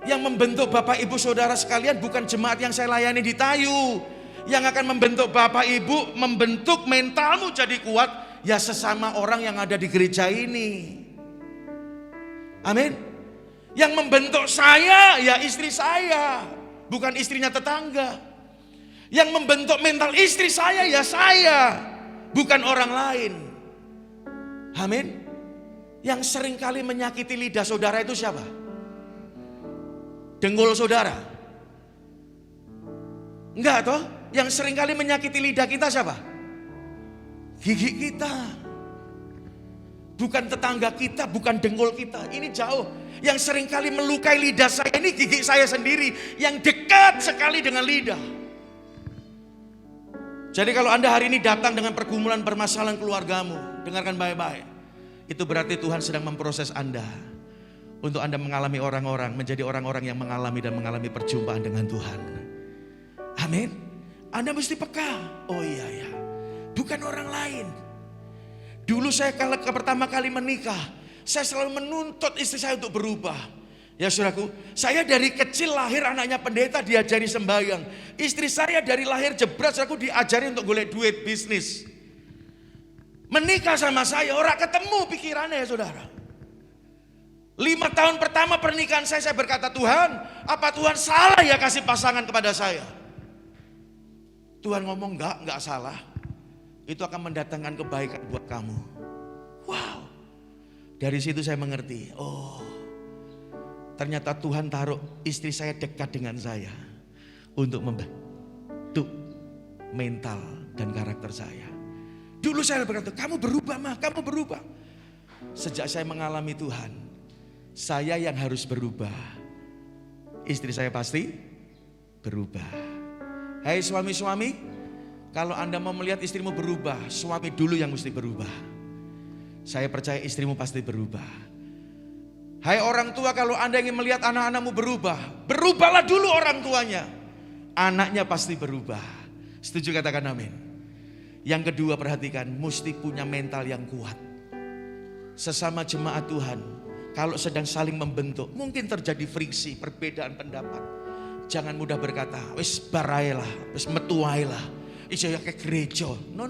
Yang membentuk Bapak Ibu saudara sekalian bukan jemaat yang saya layani di Tayu. Yang akan membentuk Bapak Ibu, membentuk mentalmu jadi kuat, ya sesama orang yang ada di gereja ini. Amin. Yang membentuk saya, ya istri saya, bukan istrinya tetangga. Yang membentuk mental istri saya, ya saya, bukan orang lain. Amin. Yang seringkali menyakiti lidah saudara itu siapa? Dengkul saudara? Enggak toh? Yang seringkali menyakiti lidah kita siapa? Gigi kita. Bukan tetangga kita, bukan dengkul kita. Ini jauh. Yang seringkali melukai lidah saya ini gigi saya sendiri, yang dekat sekali dengan lidah. Jadi kalau Anda hari ini datang dengan pergumulan permasalahan keluargamu, dengarkan baik-baik. Itu berarti Tuhan sedang memproses Anda untuk Anda mengalami orang-orang, menjadi orang-orang yang mengalami dan mengalami perjumpaan dengan Tuhan. Amin. Anda mesti peka. Oh iya ya, bukan orang lain. Dulu saya kalau pertama kali menikah, saya selalu menuntut istri saya untuk berubah. Ya saudaraku, saya dari kecil lahir anaknya pendeta, diajari sembahyang. Istri saya dari lahir jebret, saudaraku, diajari untuk golek duit bisnis. Menikah sama saya, orang ketemu pikirannya ya saudara. 5 tahun pertama pernikahan saya berkata, Tuhan, apa Tuhan salah ya kasih pasangan kepada saya? Tuhan ngomong, enggak salah. Itu akan mendatangkan kebaikan buat kamu. Wow. Dari situ saya mengerti, oh ternyata Tuhan taruh istri saya dekat dengan saya untuk membentuk mental dan karakter saya. Dulu saya berkata, kamu berubah mah, kamu berubah. Sejak saya mengalami Tuhan, saya yang harus berubah. Istri saya pasti berubah. Hai suami-suami, kalau Anda mau melihat istrimu berubah, suami dulu yang mesti berubah. Saya percaya istrimu pasti berubah. Hai orang tua, kalau Anda ingin melihat anak-anakmu berubah, berubahlah dulu orang tuanya. Anaknya pasti berubah. Setuju, katakan amin. Yang kedua, perhatikan, mesti punya mental yang kuat. Sesama jemaat Tuhan, kalau sedang saling membentuk, mungkin terjadi friksi, perbedaan pendapat. Jangan mudah berkata, wis barailah, wis metuailah, iso ya ke gereja. No.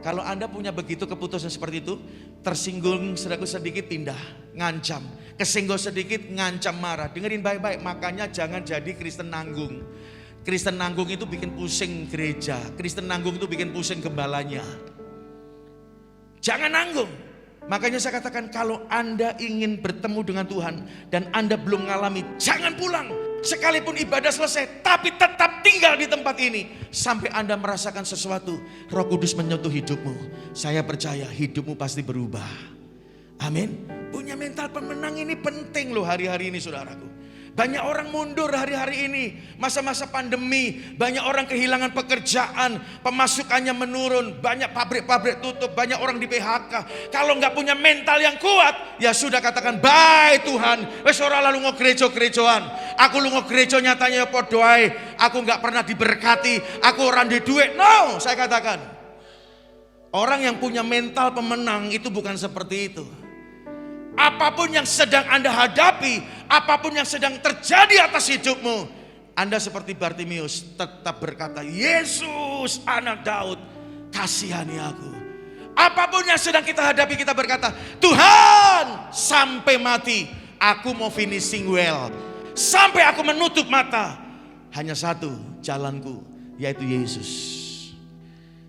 Kalau Anda punya begitu keputusan seperti itu, tersinggung sedikit pindah, ngancam. Kesenggol sedikit, ngancam marah. Dengerin baik-baik, makanya jangan jadi Kristen nanggung. Kristen nanggung itu bikin pusing gereja. Kristen nanggung itu bikin pusing gembalanya. Jangan nanggung. Makanya saya katakan kalau Anda ingin bertemu dengan Tuhan dan Anda belum mengalami, jangan pulang. Sekalipun ibadah selesai, tapi tetap tinggal di tempat ini. Sampai Anda merasakan sesuatu, Roh Kudus menyentuh hidupmu. Saya percaya hidupmu pasti berubah. Amin. Punya mental pemenang ini penting loh hari-hari ini saudaraku. Banyak orang mundur hari-hari ini, masa-masa pandemi, banyak orang kehilangan pekerjaan, pemasukannya menurun, banyak pabrik-pabrik tutup, banyak orang di PHK. Kalau nggak punya mental yang kuat, ya sudah katakan, bye Tuhan, wes ora lalu ngo gereja-gerejoan, aku lu ngo gereja nyatanya ya podoai, aku nggak pernah diberkati, aku orang di duit. No, saya katakan, orang yang punya mental pemenang itu bukan seperti itu. Apapun yang sedang Anda hadapi, apapun yang sedang terjadi atas hidupmu, Anda seperti Bartimius tetap berkata, Yesus anak Daud, kasihani aku. Apapun yang sedang kita hadapi, kita berkata, Tuhan, sampai mati aku mau finishing well. Sampai aku menutup mata, hanya satu jalanku, yaitu Yesus.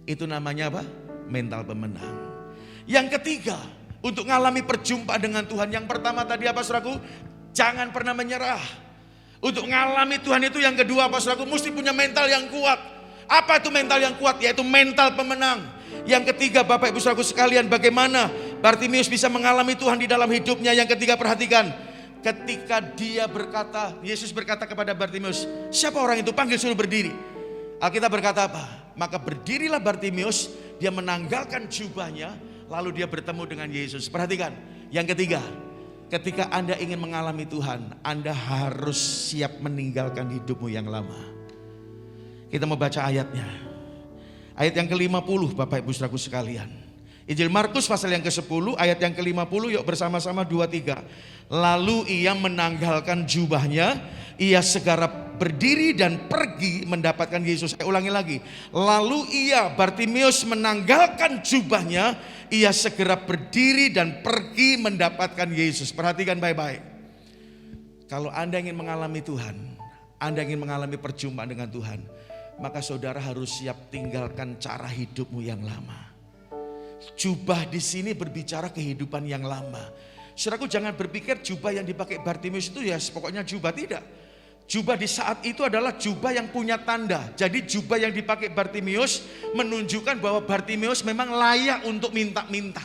Itu namanya apa? Mental pemenang. Yang ketiga, untuk mengalami perjumpaan dengan Tuhan. Yang pertama tadi apa saudaraku? Jangan pernah menyerah. Untuk mengalami Tuhan itu yang kedua apa saudaraku? Mesti punya mental yang kuat. Apa itu mental yang kuat? Yaitu mental pemenang. Yang ketiga Bapak Ibu saudaraku sekalian, bagaimana Bartimius bisa mengalami Tuhan di dalam hidupnya? Yang ketiga perhatikan. Ketika dia berkata, Yesus berkata kepada Bartimius, siapa orang itu? Panggil suruh berdiri. Alkitab berkata apa? Maka berdirilah Bartimius, dia menanggalkan jubahnya, lalu dia bertemu dengan Yesus. Perhatikan, yang ketiga, ketika Anda ingin mengalami Tuhan, Anda harus siap meninggalkan hidupmu yang lama. Kita mau baca ayatnya. Ayat yang ke-50 Bapak Ibu Saudaraku sekalian. Injil Markus pasal yang ke-10 ayat yang ke-50, yuk bersama-sama 2-3. Lalu ia menanggalkan jubahnya, ia segera berdiri dan pergi mendapatkan Yesus. Saya ulangi lagi. Lalu ia, Bartimius, menanggalkan jubahnya, ia segera berdiri dan pergi mendapatkan Yesus. Perhatikan baik-baik. Kalau Anda ingin mengalami Tuhan, Anda ingin mengalami perjumpaan dengan Tuhan, maka saudara harus siap tinggalkan cara hidupmu yang lama. Jubah di sini berbicara kehidupan yang lama. Saudaraku, jangan berpikir jubah yang dipakai Bartimius itu ya pokoknya jubah, tidak. Jubah di saat itu adalah jubah yang punya tanda. Jadi jubah yang dipakai Bartimius menunjukkan bahwa Bartimius memang layak untuk minta-minta.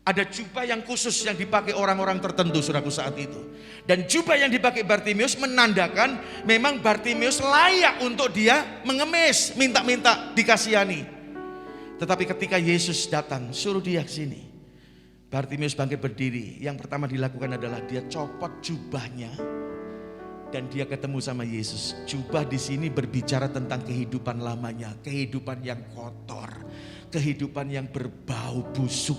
Ada jubah yang khusus yang dipakai orang-orang tertentu saudaraku saat itu. Dan jubah yang dipakai Bartimius menandakan memang Bartimius layak untuk dia mengemis, minta-minta, dikasihani. Tetapi ketika Yesus datang, suruh dia ke sini. Bartimius bangkit berdiri. Yang pertama dilakukan adalah dia copot jubahnya dan dia ketemu sama Yesus. Jubah di sini berbicara tentang kehidupan lamanya, kehidupan yang kotor, kehidupan yang berbau busuk,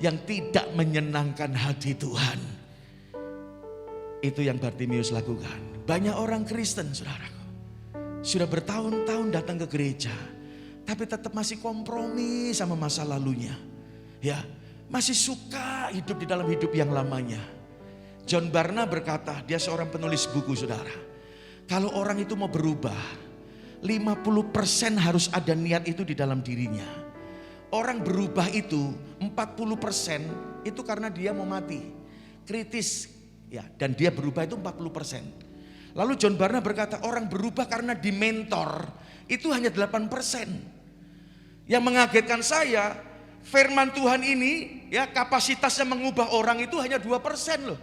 yang tidak menyenangkan hati Tuhan. Itu yang Bartimius lakukan. Banyak orang Kristen, saudaraku, sudah bertahun-tahun datang ke gereja, tapi tetap masih kompromi sama masa lalunya. Ya, masih suka hidup di dalam hidup yang lamanya. John Barna berkata, dia seorang penulis buku saudara. Kalau orang itu mau berubah, 50% harus ada niat itu di dalam dirinya. Orang berubah itu 40% itu karena dia mau mati. Kritis ya, dan dia berubah itu 40%. Lalu John Barna berkata, orang berubah karena dimentor itu hanya 8%. Yang mengagetkan saya, firman Tuhan ini ya kapasitasnya mengubah orang itu hanya 2% loh.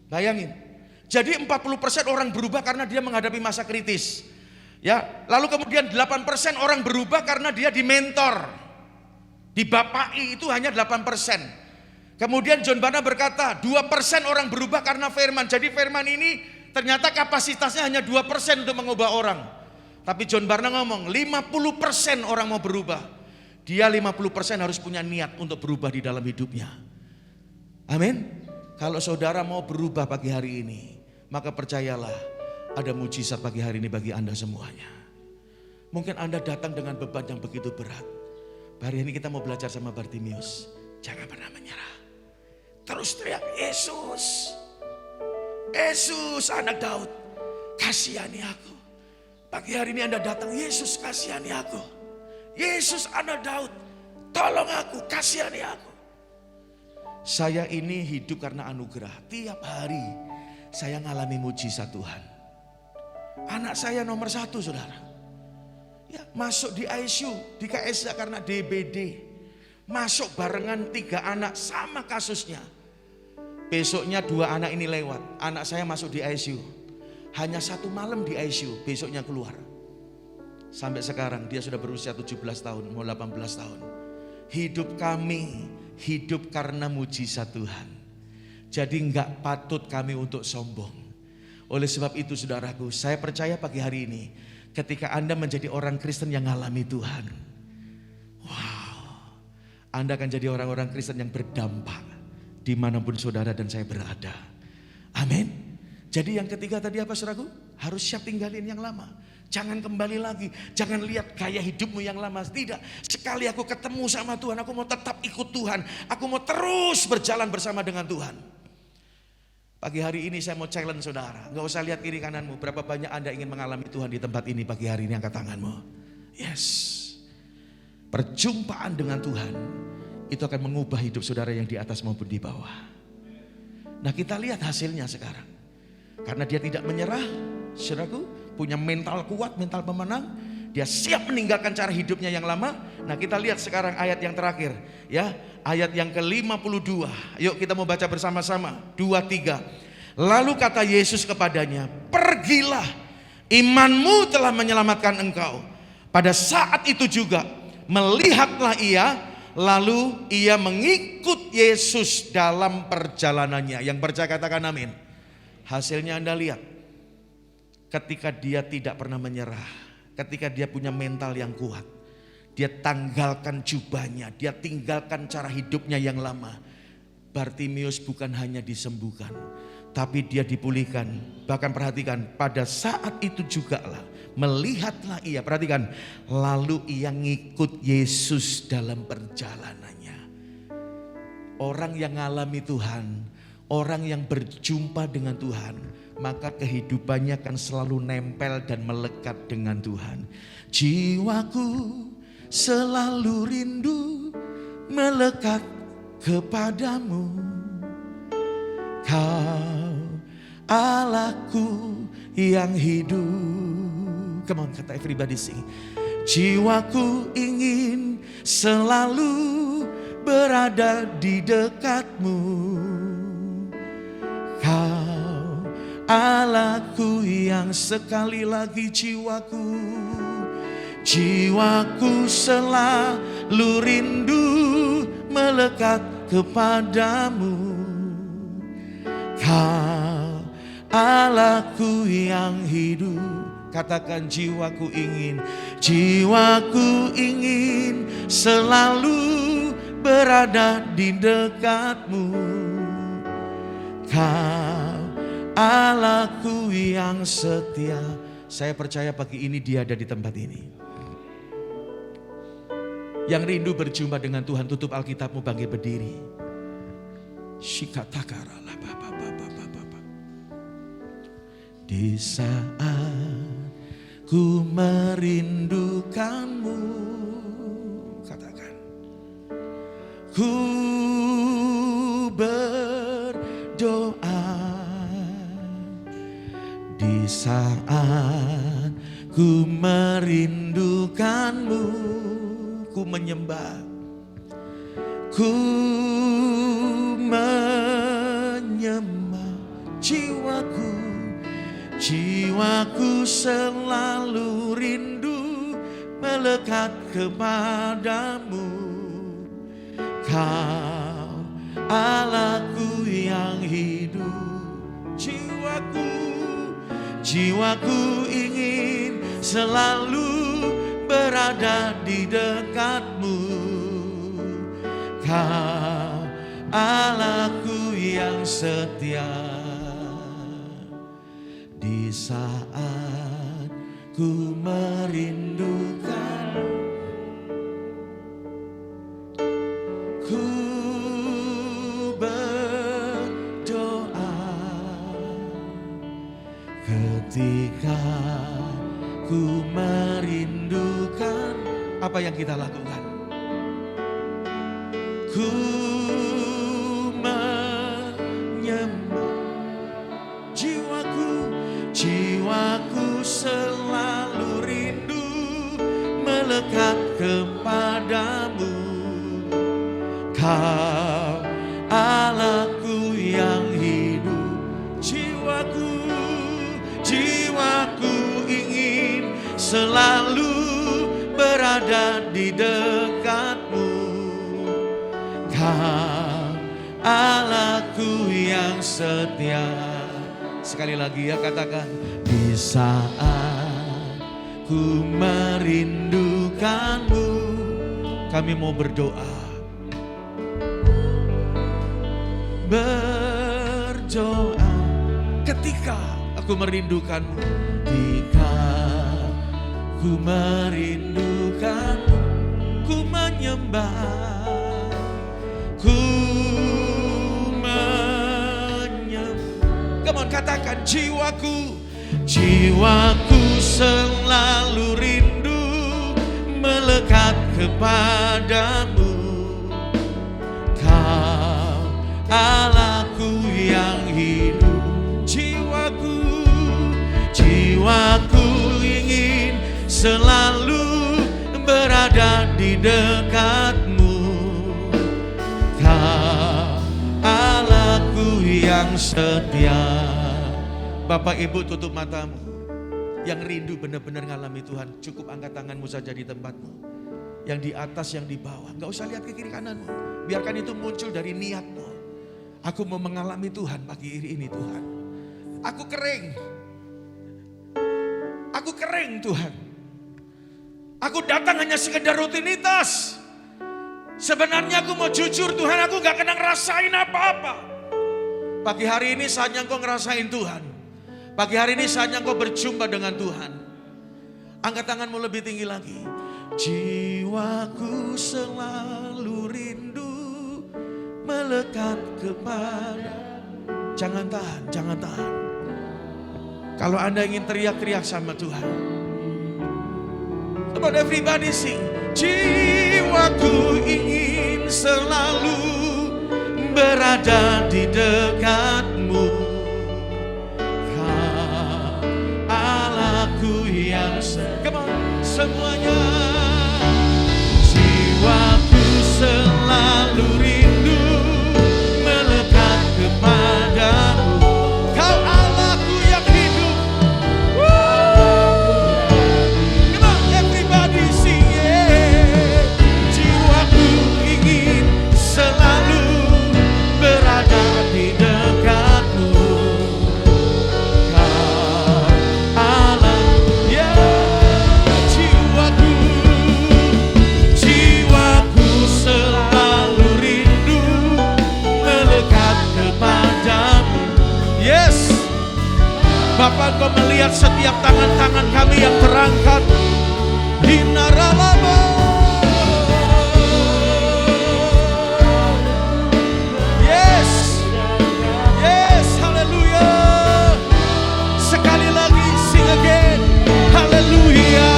Bayangin. Jadi 40% orang berubah karena dia menghadapi masa kritis. Ya, lalu kemudian 8% orang berubah karena dia dimentor. Dibapaki itu hanya 8%. Kemudian John Barna berkata, 2% orang berubah karena firman. Jadi firman ini ternyata kapasitasnya hanya 2% untuk mengubah orang. Tapi John Barna ngomong 50% orang mau berubah. Dia 50% harus punya niat untuk berubah di dalam hidupnya. Amin. Kalau saudara mau berubah pagi hari ini, maka percayalah ada mujizat pagi hari ini bagi Anda semuanya. Mungkin Anda datang dengan beban yang begitu berat. Hari ini kita mau belajar sama Bartimius. Jangan pernah menyerah. Terus teriak, Yesus. Yesus anak Daud, kasihani aku. Pagi hari ini Anda datang, Yesus kasihani aku. Yesus anak Daud, tolong aku, kasihani aku. Saya ini hidup karena anugerah. Tiap hari saya ngalami mujizat Tuhan. Anak saya nomor 1 saudara. Ya, masuk di ICU, di KSA karena DBD. Masuk barengan 3 anak sama kasusnya. Besoknya 2 anak ini lewat. Anak saya masuk di ICU. Hanya 1 malam di ICU, besoknya keluar. Sampai sekarang dia sudah berusia 17 tahun, mau 18 tahun. Hidup kami, hidup karena mujizat Tuhan. Jadi enggak patut kami untuk sombong. Oleh sebab itu saudaraku, saya percaya pagi hari ini, ketika Anda menjadi orang Kristen yang mengalami Tuhan, wow, Anda akan jadi orang-orang Kristen yang berdampak dimanapun saudara dan saya berada. Amin. Jadi yang ketiga tadi apa saudaraku? Harus siap tinggalin yang lama. Jangan kembali lagi. Jangan lihat gaya hidupmu yang lama. Tidak. Sekali aku ketemu sama Tuhan, aku mau tetap ikut Tuhan. Aku mau terus berjalan bersama dengan Tuhan. Pagi hari ini saya mau challenge saudara. Gak usah lihat kiri kananmu. Berapa banyak Anda ingin mengalami Tuhan di tempat ini pagi hari ini, angkat tanganmu. Yes. Perjumpaan dengan Tuhan itu akan mengubah hidup saudara yang di atas maupun di bawah. Nah kita lihat hasilnya sekarang. Karena dia tidak menyerah, saudaraku, punya mental kuat, mental pemenang. Dia siap meninggalkan cara hidupnya yang lama. Nah kita lihat sekarang ayat yang terakhir. Ya, ayat yang ke-52. Yuk kita mau baca bersama-sama. 2, 3. Lalu kata Yesus kepadanya, pergilah, imanmu telah menyelamatkan engkau. Pada saat itu juga melihatlah ia, lalu ia mengikut Yesus dalam perjalanannya. Yang percaya katakan amin. Hasilnya Anda lihat. Ketika dia tidak pernah menyerah. Ketika dia punya mental yang kuat. Dia tanggalkan jubahnya. Dia tinggalkan cara hidupnya yang lama. Bartimius bukan hanya disembuhkan. Tapi dia dipulihkan. Bahkan perhatikan, pada saat itu jugalah melihatlah ia, perhatikan, lalu ia ngikut Yesus dalam perjalanannya. Orang yang ngalami Tuhan, orang yang berjumpa dengan Tuhan, maka kehidupannya akan selalu nempel dan melekat dengan Tuhan. Jiwaku selalu rindu melekat kepadamu, Kau Allahku yang hidup. Come on, kata everybody sing. Jiwaku ingin selalu berada di dekatmu, Kau Allahku yang, sekali lagi jiwaku selalu rindu melekat kepadamu, Kau Allahku yang hidup. Katakan, jiwaku ingin selalu berada di dekatmu, Kau Allahku yang setia. Saya percaya pagi ini dia ada di tempat ini. Yang rindu berjumpa dengan Tuhan, tutup Alkitabmu, bangkit berdiri. Shikatakara. Di saat ku merindukanmu, katakan, ku berdoa. Di saat ku merindukanmu, ku menyembah, ku menyembah. Jiwaku selalu rindu melekat kepadamu, Kau Allahku yang hidup. Jiwaku ingin selalu berada di dekatmu, Kau Allahku yang setia. Di saat ku merindukan, Ku berdoa ketika ku merindukan. Apa yang kita lakukan? Ku menyembah. Jiwaku selalu rindu melekat kepadamu. Kau Allahku yang hidup. Jiwaku ingin selalu berada di dekatmu. Kau Allahku yang setia. Sekali lagi ya, katakan. Di saat ku merindukanmu, kami mau berdoa. Berdoa ketika aku merindukanmu. Ketika ku merindukanmu, ku menyembah. Ku menyembah. Come on, katakan. Jiwaku selalu rindu melekat kepadamu. Kau Allahku yang hidup. Jiwaku ingin selalu berada di dekatmu. Kau Allahku yang setia. Bapak Ibu, tutup matamu. Yang rindu benar-benar ngalami Tuhan, cukup angkat tanganmu saja di tempatmu. Yang di atas, yang di bawah. Gak usah lihat ke kiri kananmu. Biarkan itu muncul dari niatmu. Aku mau mengalami Tuhan pagi ini Tuhan. Aku kering Tuhan. Aku datang hanya sekedar rutinitas. Sebenarnya aku mau jujur Tuhan, aku gak kena ngerasain apa-apa. Pagi hari ini saatnya engkau ngerasain Tuhan. Pagi hari ini saatnya engkau berjumpa dengan Tuhan. Angkat tanganmu lebih tinggi lagi. Jiwaku selalu rindu melekat kepada. Jangan tahan. Kalau Anda ingin teriak-teriak sama Tuhan. Come on everybody sing. Jiwaku ingin selalu berada di dekatmu. Kau Allahku yang come on, semuanya. Jiwaku selalu rindu melekat kepadamu. Kau Allahku yang hidup. Come on everybody sing yeah. Jiwaku ingin selalu berada di dekatmu. Kau Allah ya. Jiwaku selalu rindu melekat kepadamu. Yes, Bapak, Kau melihat setiap tangan-tangan kami yang terangkat. Hinaralaba. Yes, haleluya. Sekali lagi, sing again. Haleluya.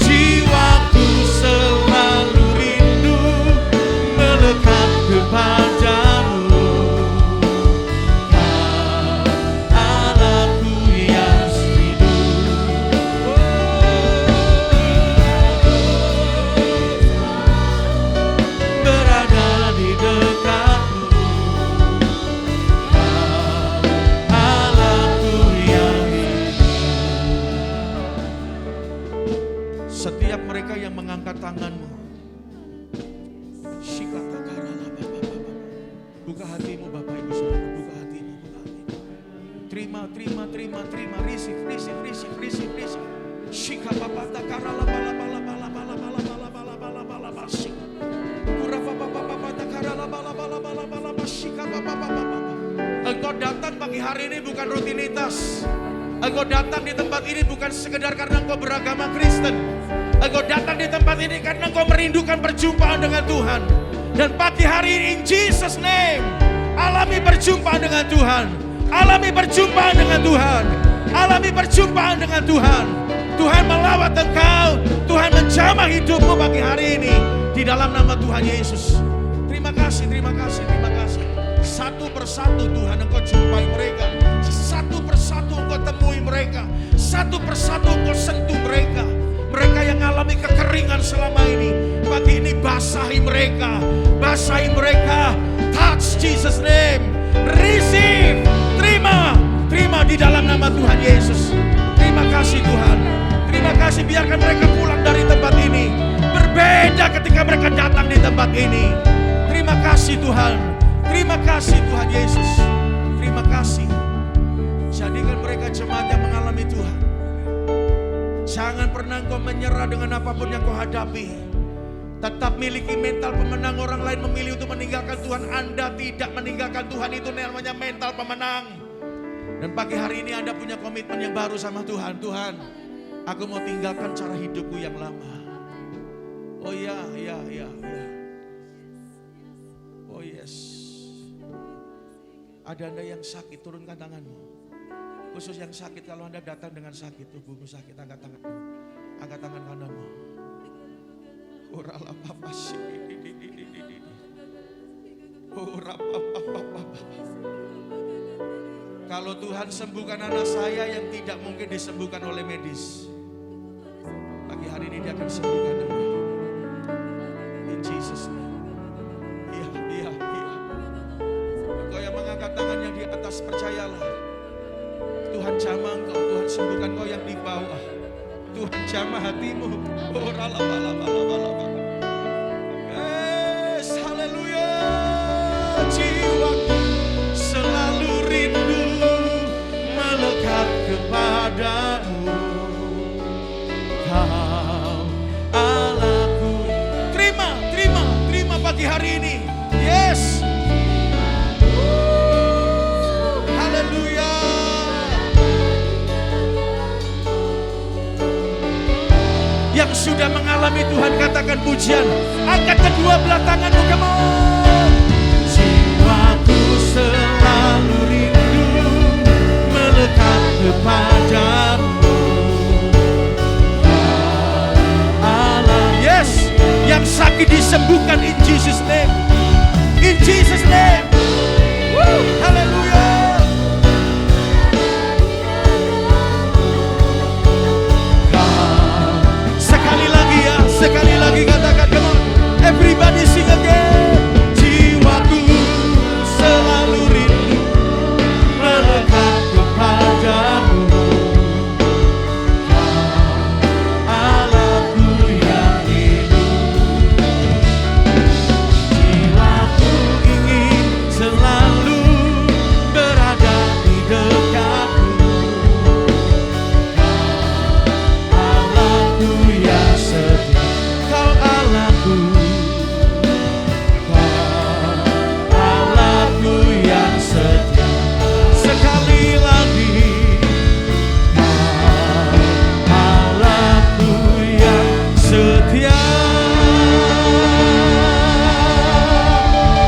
Jiwaku selalu rindu melekat kepadamu. Kau Allahku yang hidup. Berada di dekatmu. Kau Allahku yang hidup. Setiap mereka yang mengangkat tanganmu, buka hatimu Bapak Ibu Saudara, buka hatimu. Terima, receive. Shika papata karala bala bala bala bala bala bala bala bala bala basi. Kurapa papa papata karala bala bala bala bala bashika papa papa. Engkau datang pagi hari ini bukan rutinitas. Engkau datang di tempat ini bukan sekedar karena engkau beragama Kristen. Engkau datang di tempat ini karena engkau merindukan perjumpaan dengan Tuhan. Dan pagi hari ini, in Jesus name, alami perjumpaan dengan Tuhan. Alami perjumpaan dengan Tuhan. Alami perjumpaan dengan Tuhan. Tuhan melawat engkau. Tuhan menjamah hidupmu pagi hari ini. Di dalam nama Tuhan Yesus. Terima kasih, terima kasih, terima kasih. Satu persatu Tuhan engkau jumpai mereka. Satu persatu engkau temui mereka. Satu persatu engkau sentuh mereka. Mereka yang mengalami kekeringan selama ini, pagi ini basahi mereka. Basahi mereka. Touch Jesus name. Receive. Terima. Terima di dalam nama Tuhan Yesus. Terima kasih Tuhan. Terima kasih, biarkan mereka pulang dari tempat ini berbeda ketika mereka datang di tempat ini. Terima kasih Tuhan. Terima kasih Tuhan Yesus. Terima kasih. Jadikan mereka jemaat yang mengalami Tuhan. Jangan pernah engkau menyerah dengan apapun yang kau hadapi. Tetap miliki mental pemenang. Orang lain memilih untuk meninggalkan Tuhan, Anda tidak meninggalkan Tuhan. Itu namanya mental pemenang. Dan pagi hari ini Anda punya komitmen yang baru sama Tuhan. Tuhan, aku mau tinggalkan cara hidupku yang lama. Oh ya, ya, ya, ya. Oh yes. Ada Anda yang sakit, turunkan tanganmu. Khusus yang sakit, kalau Anda datang dengan sakit, tubuhmu sakit, angkat tanganmu. Angkat tangan kananmu. Kalau Tuhan sembuhkan anak saya yang tidak mungkin disembuhkan oleh medis, pagi hari ini Dia akan sembuhkan Anda. In Jesus name. Iya, iya, iya. Engkau yang mengangkat tangannya di atas, percayalah. Tuhan jamah engkau, Tuhan sembuhkan engkau yang di bawah. Tuhan jamah hatimu. Oh, yes, haleluya. Jiwaku selalu rindu melekat kepadamu. Kau Allahku. Terima, terima, terima pagi hari ini. Yes. Haleluya. Yang sudah mengalami Tuhan katakan pujian. Angkat kedua belah tanganmu, come on. Jiwaku selalu rindu melekat kepadamu. Allah, yes. Yang sakit disembuhkan in Jesus name. In Jesus name. Woo, haleluya. Sekali lagi katakan, come on, everybody sing again. Jiwaku selalu rindu melekat kepadamu. Kau Allahku yang hidup. Jiwaku ingin selalu berada di dekatmu. Kau Allahku yang setia. Allahku yang setia. Sekali lagi, Allahku yang setia.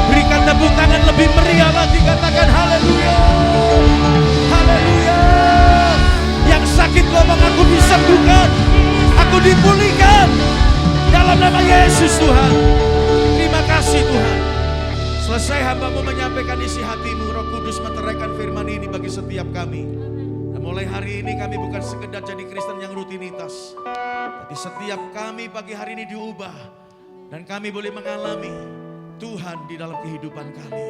Berikan tepuk tangan lebih meriah lagi, katakan haleluya. Haleluya. Yang sakit ngomong, aku disembuhkan, aku dipulihkan. Dalam nama Yesus Tuhan. Terima kasih Tuhan. Selesai hambamu menyampaikan isi hatimu, Roh Kudus meteraikan firman ini bagi setiap kami. Dan mulai hari ini kami bukan sekedar jadi Kristen yang rutinitas, tapi setiap kami pagi hari ini diubah. Dan kami boleh mengalami Tuhan di dalam kehidupan kami.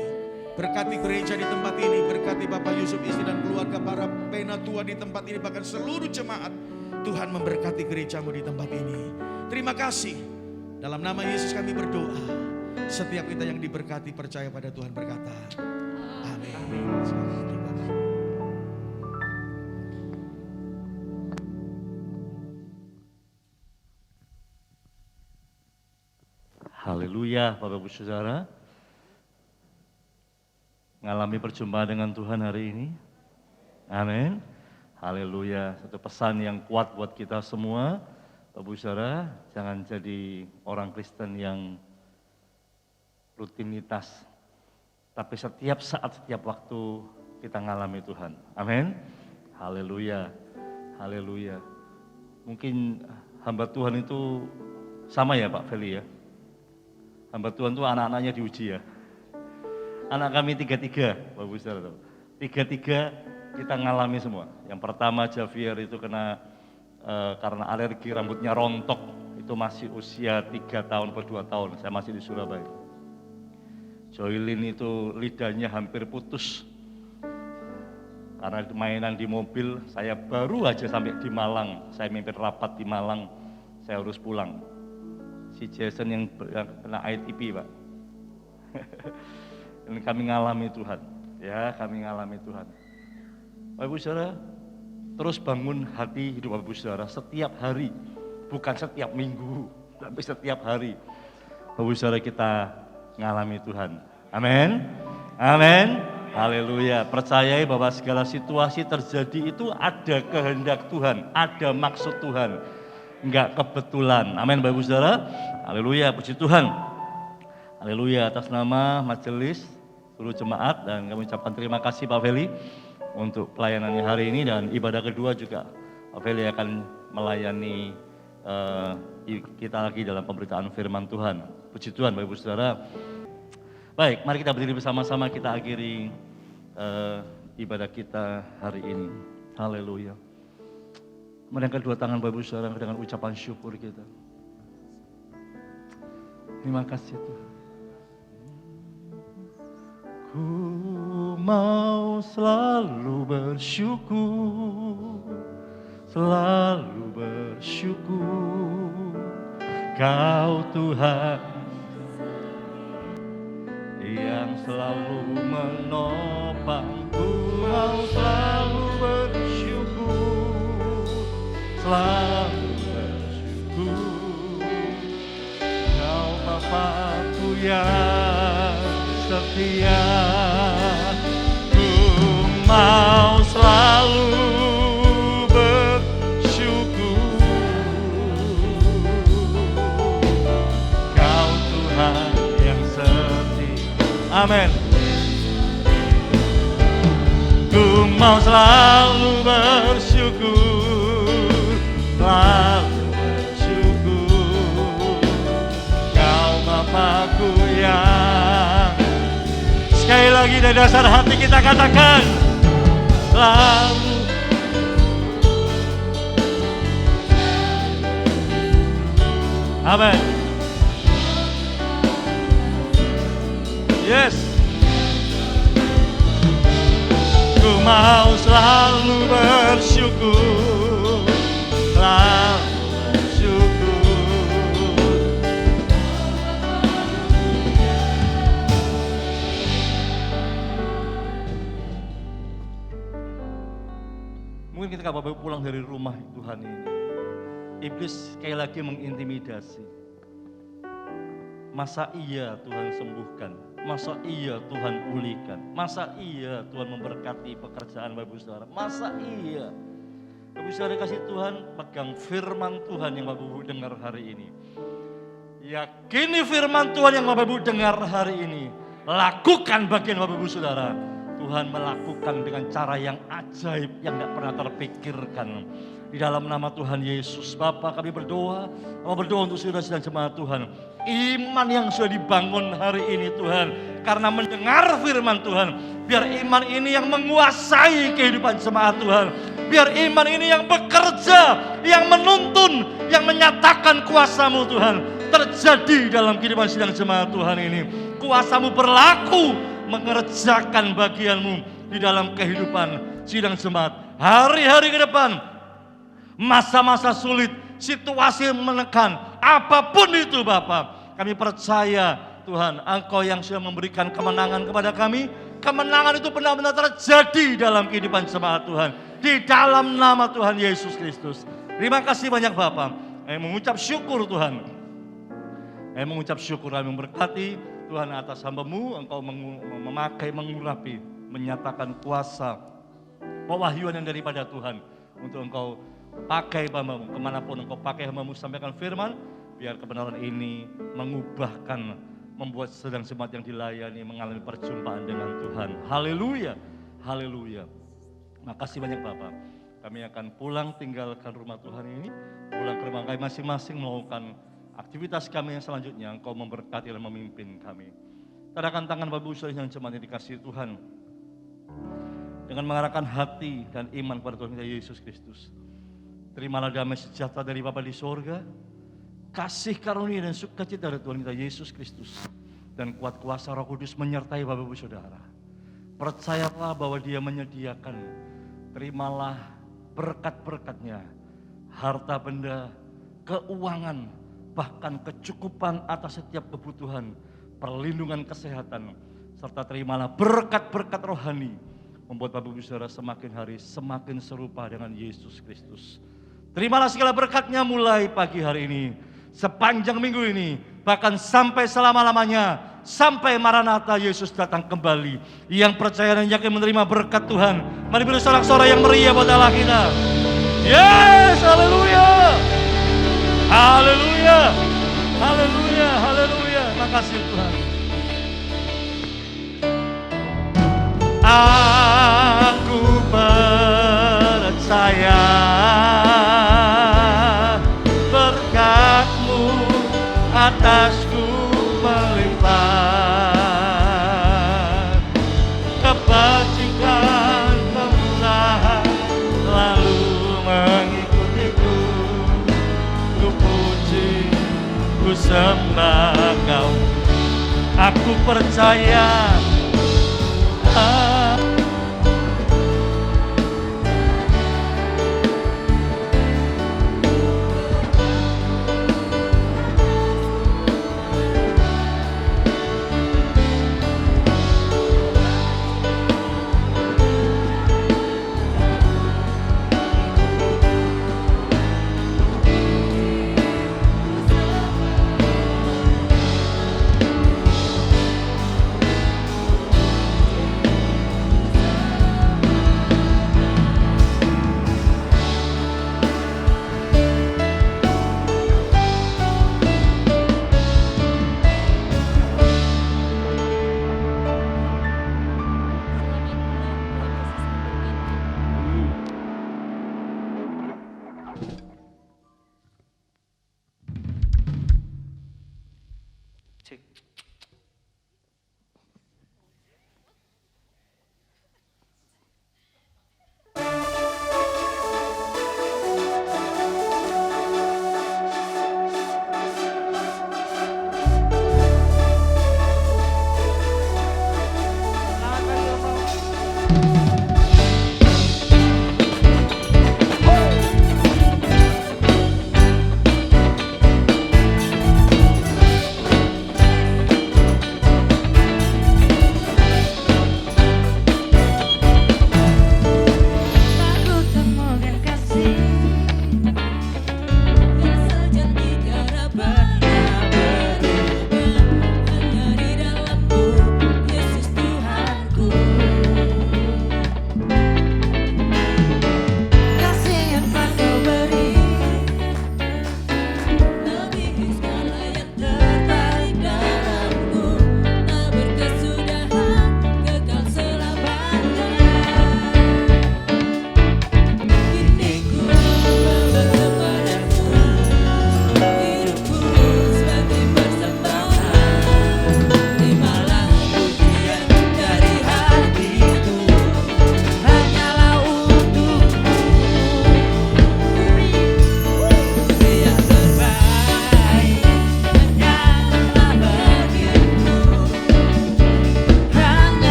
Berkati gereja di tempat ini, berkati Bapak Yusuf, istri dan keluarga, para penatua di tempat ini, bahkan seluruh jemaat. Tuhan memberkati gerejamu di tempat ini. Terima kasih. Dalam nama Yesus kami berdoa. Setiap kita yang diberkati percaya pada Tuhan berkata, amin. Haleluya, Bapak Ibu Saudara. Mengalami perjumpaan dengan Tuhan hari ini. Amin. Haleluya, satu pesan yang kuat buat kita semua. Bapak Saudara, jangan jadi orang Kristen yang rutinitas, tapi setiap saat, setiap waktu kita ngalami Tuhan. Amin. Haleluya. Haleluya. Mungkin hamba Tuhan itu sama ya Pak Feli ya. Hamba Tuhan itu anak-anaknya diuji ya. Anak kami tiga-tiga, Bapak Saudara. Tiga-tiga kita ngalami semua. Yang pertama Javier itu kena karena alergi, rambutnya rontok. Itu masih usia 3 tahun atau 2 tahun, saya masih di Surabaya. Joylin itu lidahnya hampir putus. Karena mainan di mobil, saya baru aja sampai di Malang. Saya mimpin rapat di Malang, saya harus pulang. Si Jason yang kena ITP Pak. Ini kami ngalami Tuhan. Ya, kami ngalami Tuhan. Bapak Ibu Saudara, terus bangun hati hidup Bapak Ibu Saudara setiap hari, bukan setiap minggu, tapi setiap hari. Bapak Ibu Saudara kita ngalami Tuhan. Amin. Amin. Haleluya. Percayai bahwa segala situasi terjadi itu ada kehendak Tuhan, ada maksud Tuhan. Enggak kebetulan. Amin Bapak Ibu Saudara. Haleluya, puji Tuhan. Haleluya, atas nama majelis, seluruh jemaat, dan kami ucapkan terima kasih Pak Feli untuk pelayanannya hari ini, dan ibadah kedua juga Pak Feli akan melayani kita lagi dalam pemberitaan firman Tuhan. Puji Tuhan Bapak Ibu Saudara. Baik, mari kita berdiri bersama-sama, kita akhiri ibadah kita hari ini. Haleluya. Mari angkat dua tangan Bapak Ibu Saudara dengan ucapan syukur kita. Terima kasih Tuhan. Ku mau selalu bersyukur, selalu bersyukur. Kau Tuhan yang selalu menopang. Ku mau selalu bersyukur, selalu bersyukur. Kau Bapa-Ku yang setia. Ku mau selalu bersyukur. Kau Tuhan yang setia. Amin. Ku mau selalu bersyukur, selalu bersyukur. Kau Bapa-Ku yang, sekali lagi dari dasar hati kita katakan, selalu. Amin. Yes. Ku mau selalu bersyukur, selalu bersyukur. Mungkin ketika Bapak Ibu pulang dari rumah Tuhan ini, iblis sekali lagi mengintimidasi. Masa iya Tuhan sembuhkan? Masa iya Tuhan pulihkan? Masa iya Tuhan memberkati pekerjaan Bapak Ibu Saudara? Masa iya? Bapak Ibu Saudara kasih Tuhan, pegang firman Tuhan yang Bapak Ibu dengar hari ini. Yakini firman Tuhan yang Bapak Ibu dengar hari ini. Lakukan bagian Bapak Ibu Saudara. Tuhan melakukan dengan cara yang ajaib, yang tidak pernah terpikirkan. Di dalam nama Tuhan Yesus, Bapa kami berdoa untuk saudara dan jemaat Tuhan. Iman yang sudah dibangun hari ini Tuhan, karena mendengar firman Tuhan, biar iman ini yang menguasai kehidupan jemaat Tuhan. Biar iman ini yang bekerja, yang menuntun, yang menyatakan kuasa-Mu Tuhan, terjadi dalam kehidupan sidang jemaat Tuhan ini. Kuasa-Mu berlaku, mengerjakan bagian-Mu di dalam kehidupan sidang jemaat. Hari-hari ke depan, masa-masa sulit, situasi menekan, apapun itu Bapa, kami percaya Tuhan, Engkau yang sudah memberikan kemenangan kepada kami. Kemenangan itu benar-benar terjadi dalam kehidupan jemaat Tuhan, di dalam nama Tuhan Yesus Kristus. Terima kasih banyak Bapa. Kami mengucap syukur Tuhan. Kami mengucap syukur, kami memberkati Tuhan atas hamba-Mu. Engkau memakai, mengurapi, menyatakan kuasa, pewahyuan yang daripada Tuhan, untuk Engkau Pakai hambamu, kemanapun engkau pakai hambamu sampaikan firman, biar kebenaran ini mengubahkan, membuat sedang jemaat yang dilayani mengalami perjumpaan dengan Tuhan. Haleluya, haleluya. Makasih banyak Bapak. Kami akan pulang tinggalkan rumah Tuhan ini, pulang ke rumah kami masing-masing melakukan aktivitas kami yang selanjutnya. Engkau memberkati dan memimpin kami. Tadakan tangan Bapak Ibu Saudara yang jemaat yang dikasihi Tuhan. Dengan mengarahkan hati dan iman kepada Tuhan kita Yesus Kristus. Terimalah damai sejahtera dari Bapa di sorga, kasih karunia dan sukacita dari Tuhan kita Yesus Kristus, dan kuat kuasa Roh Kudus menyertai Bapak Ibu Saudara. Percayalah bahwa Dia menyediakan, terimalah berkat-berkat-Nya, harta benda, keuangan, bahkan kecukupan atas setiap kebutuhan, perlindungan kesehatan, serta terimalah berkat-berkat rohani, membuat Bapak Ibu Saudara semakin hari semakin serupa dengan Yesus Kristus. Terimalah segala berkat-Nya mulai pagi hari ini, sepanjang minggu ini, bahkan sampai selama-lamanya, sampai Maranatha Yesus datang kembali. Yang percaya dan yakin menerima berkat Tuhan, mari beri sorak-sorai yang meriah buat Allah kita. Yes, haleluya, haleluya, haleluya, haleluya. Makasih Tuhan. Aku percaya berkat-Mu atasku melimpah, kebajikan kemurahan lalu mengikutiku. Ku puji, ku sembah Kau. Aku percaya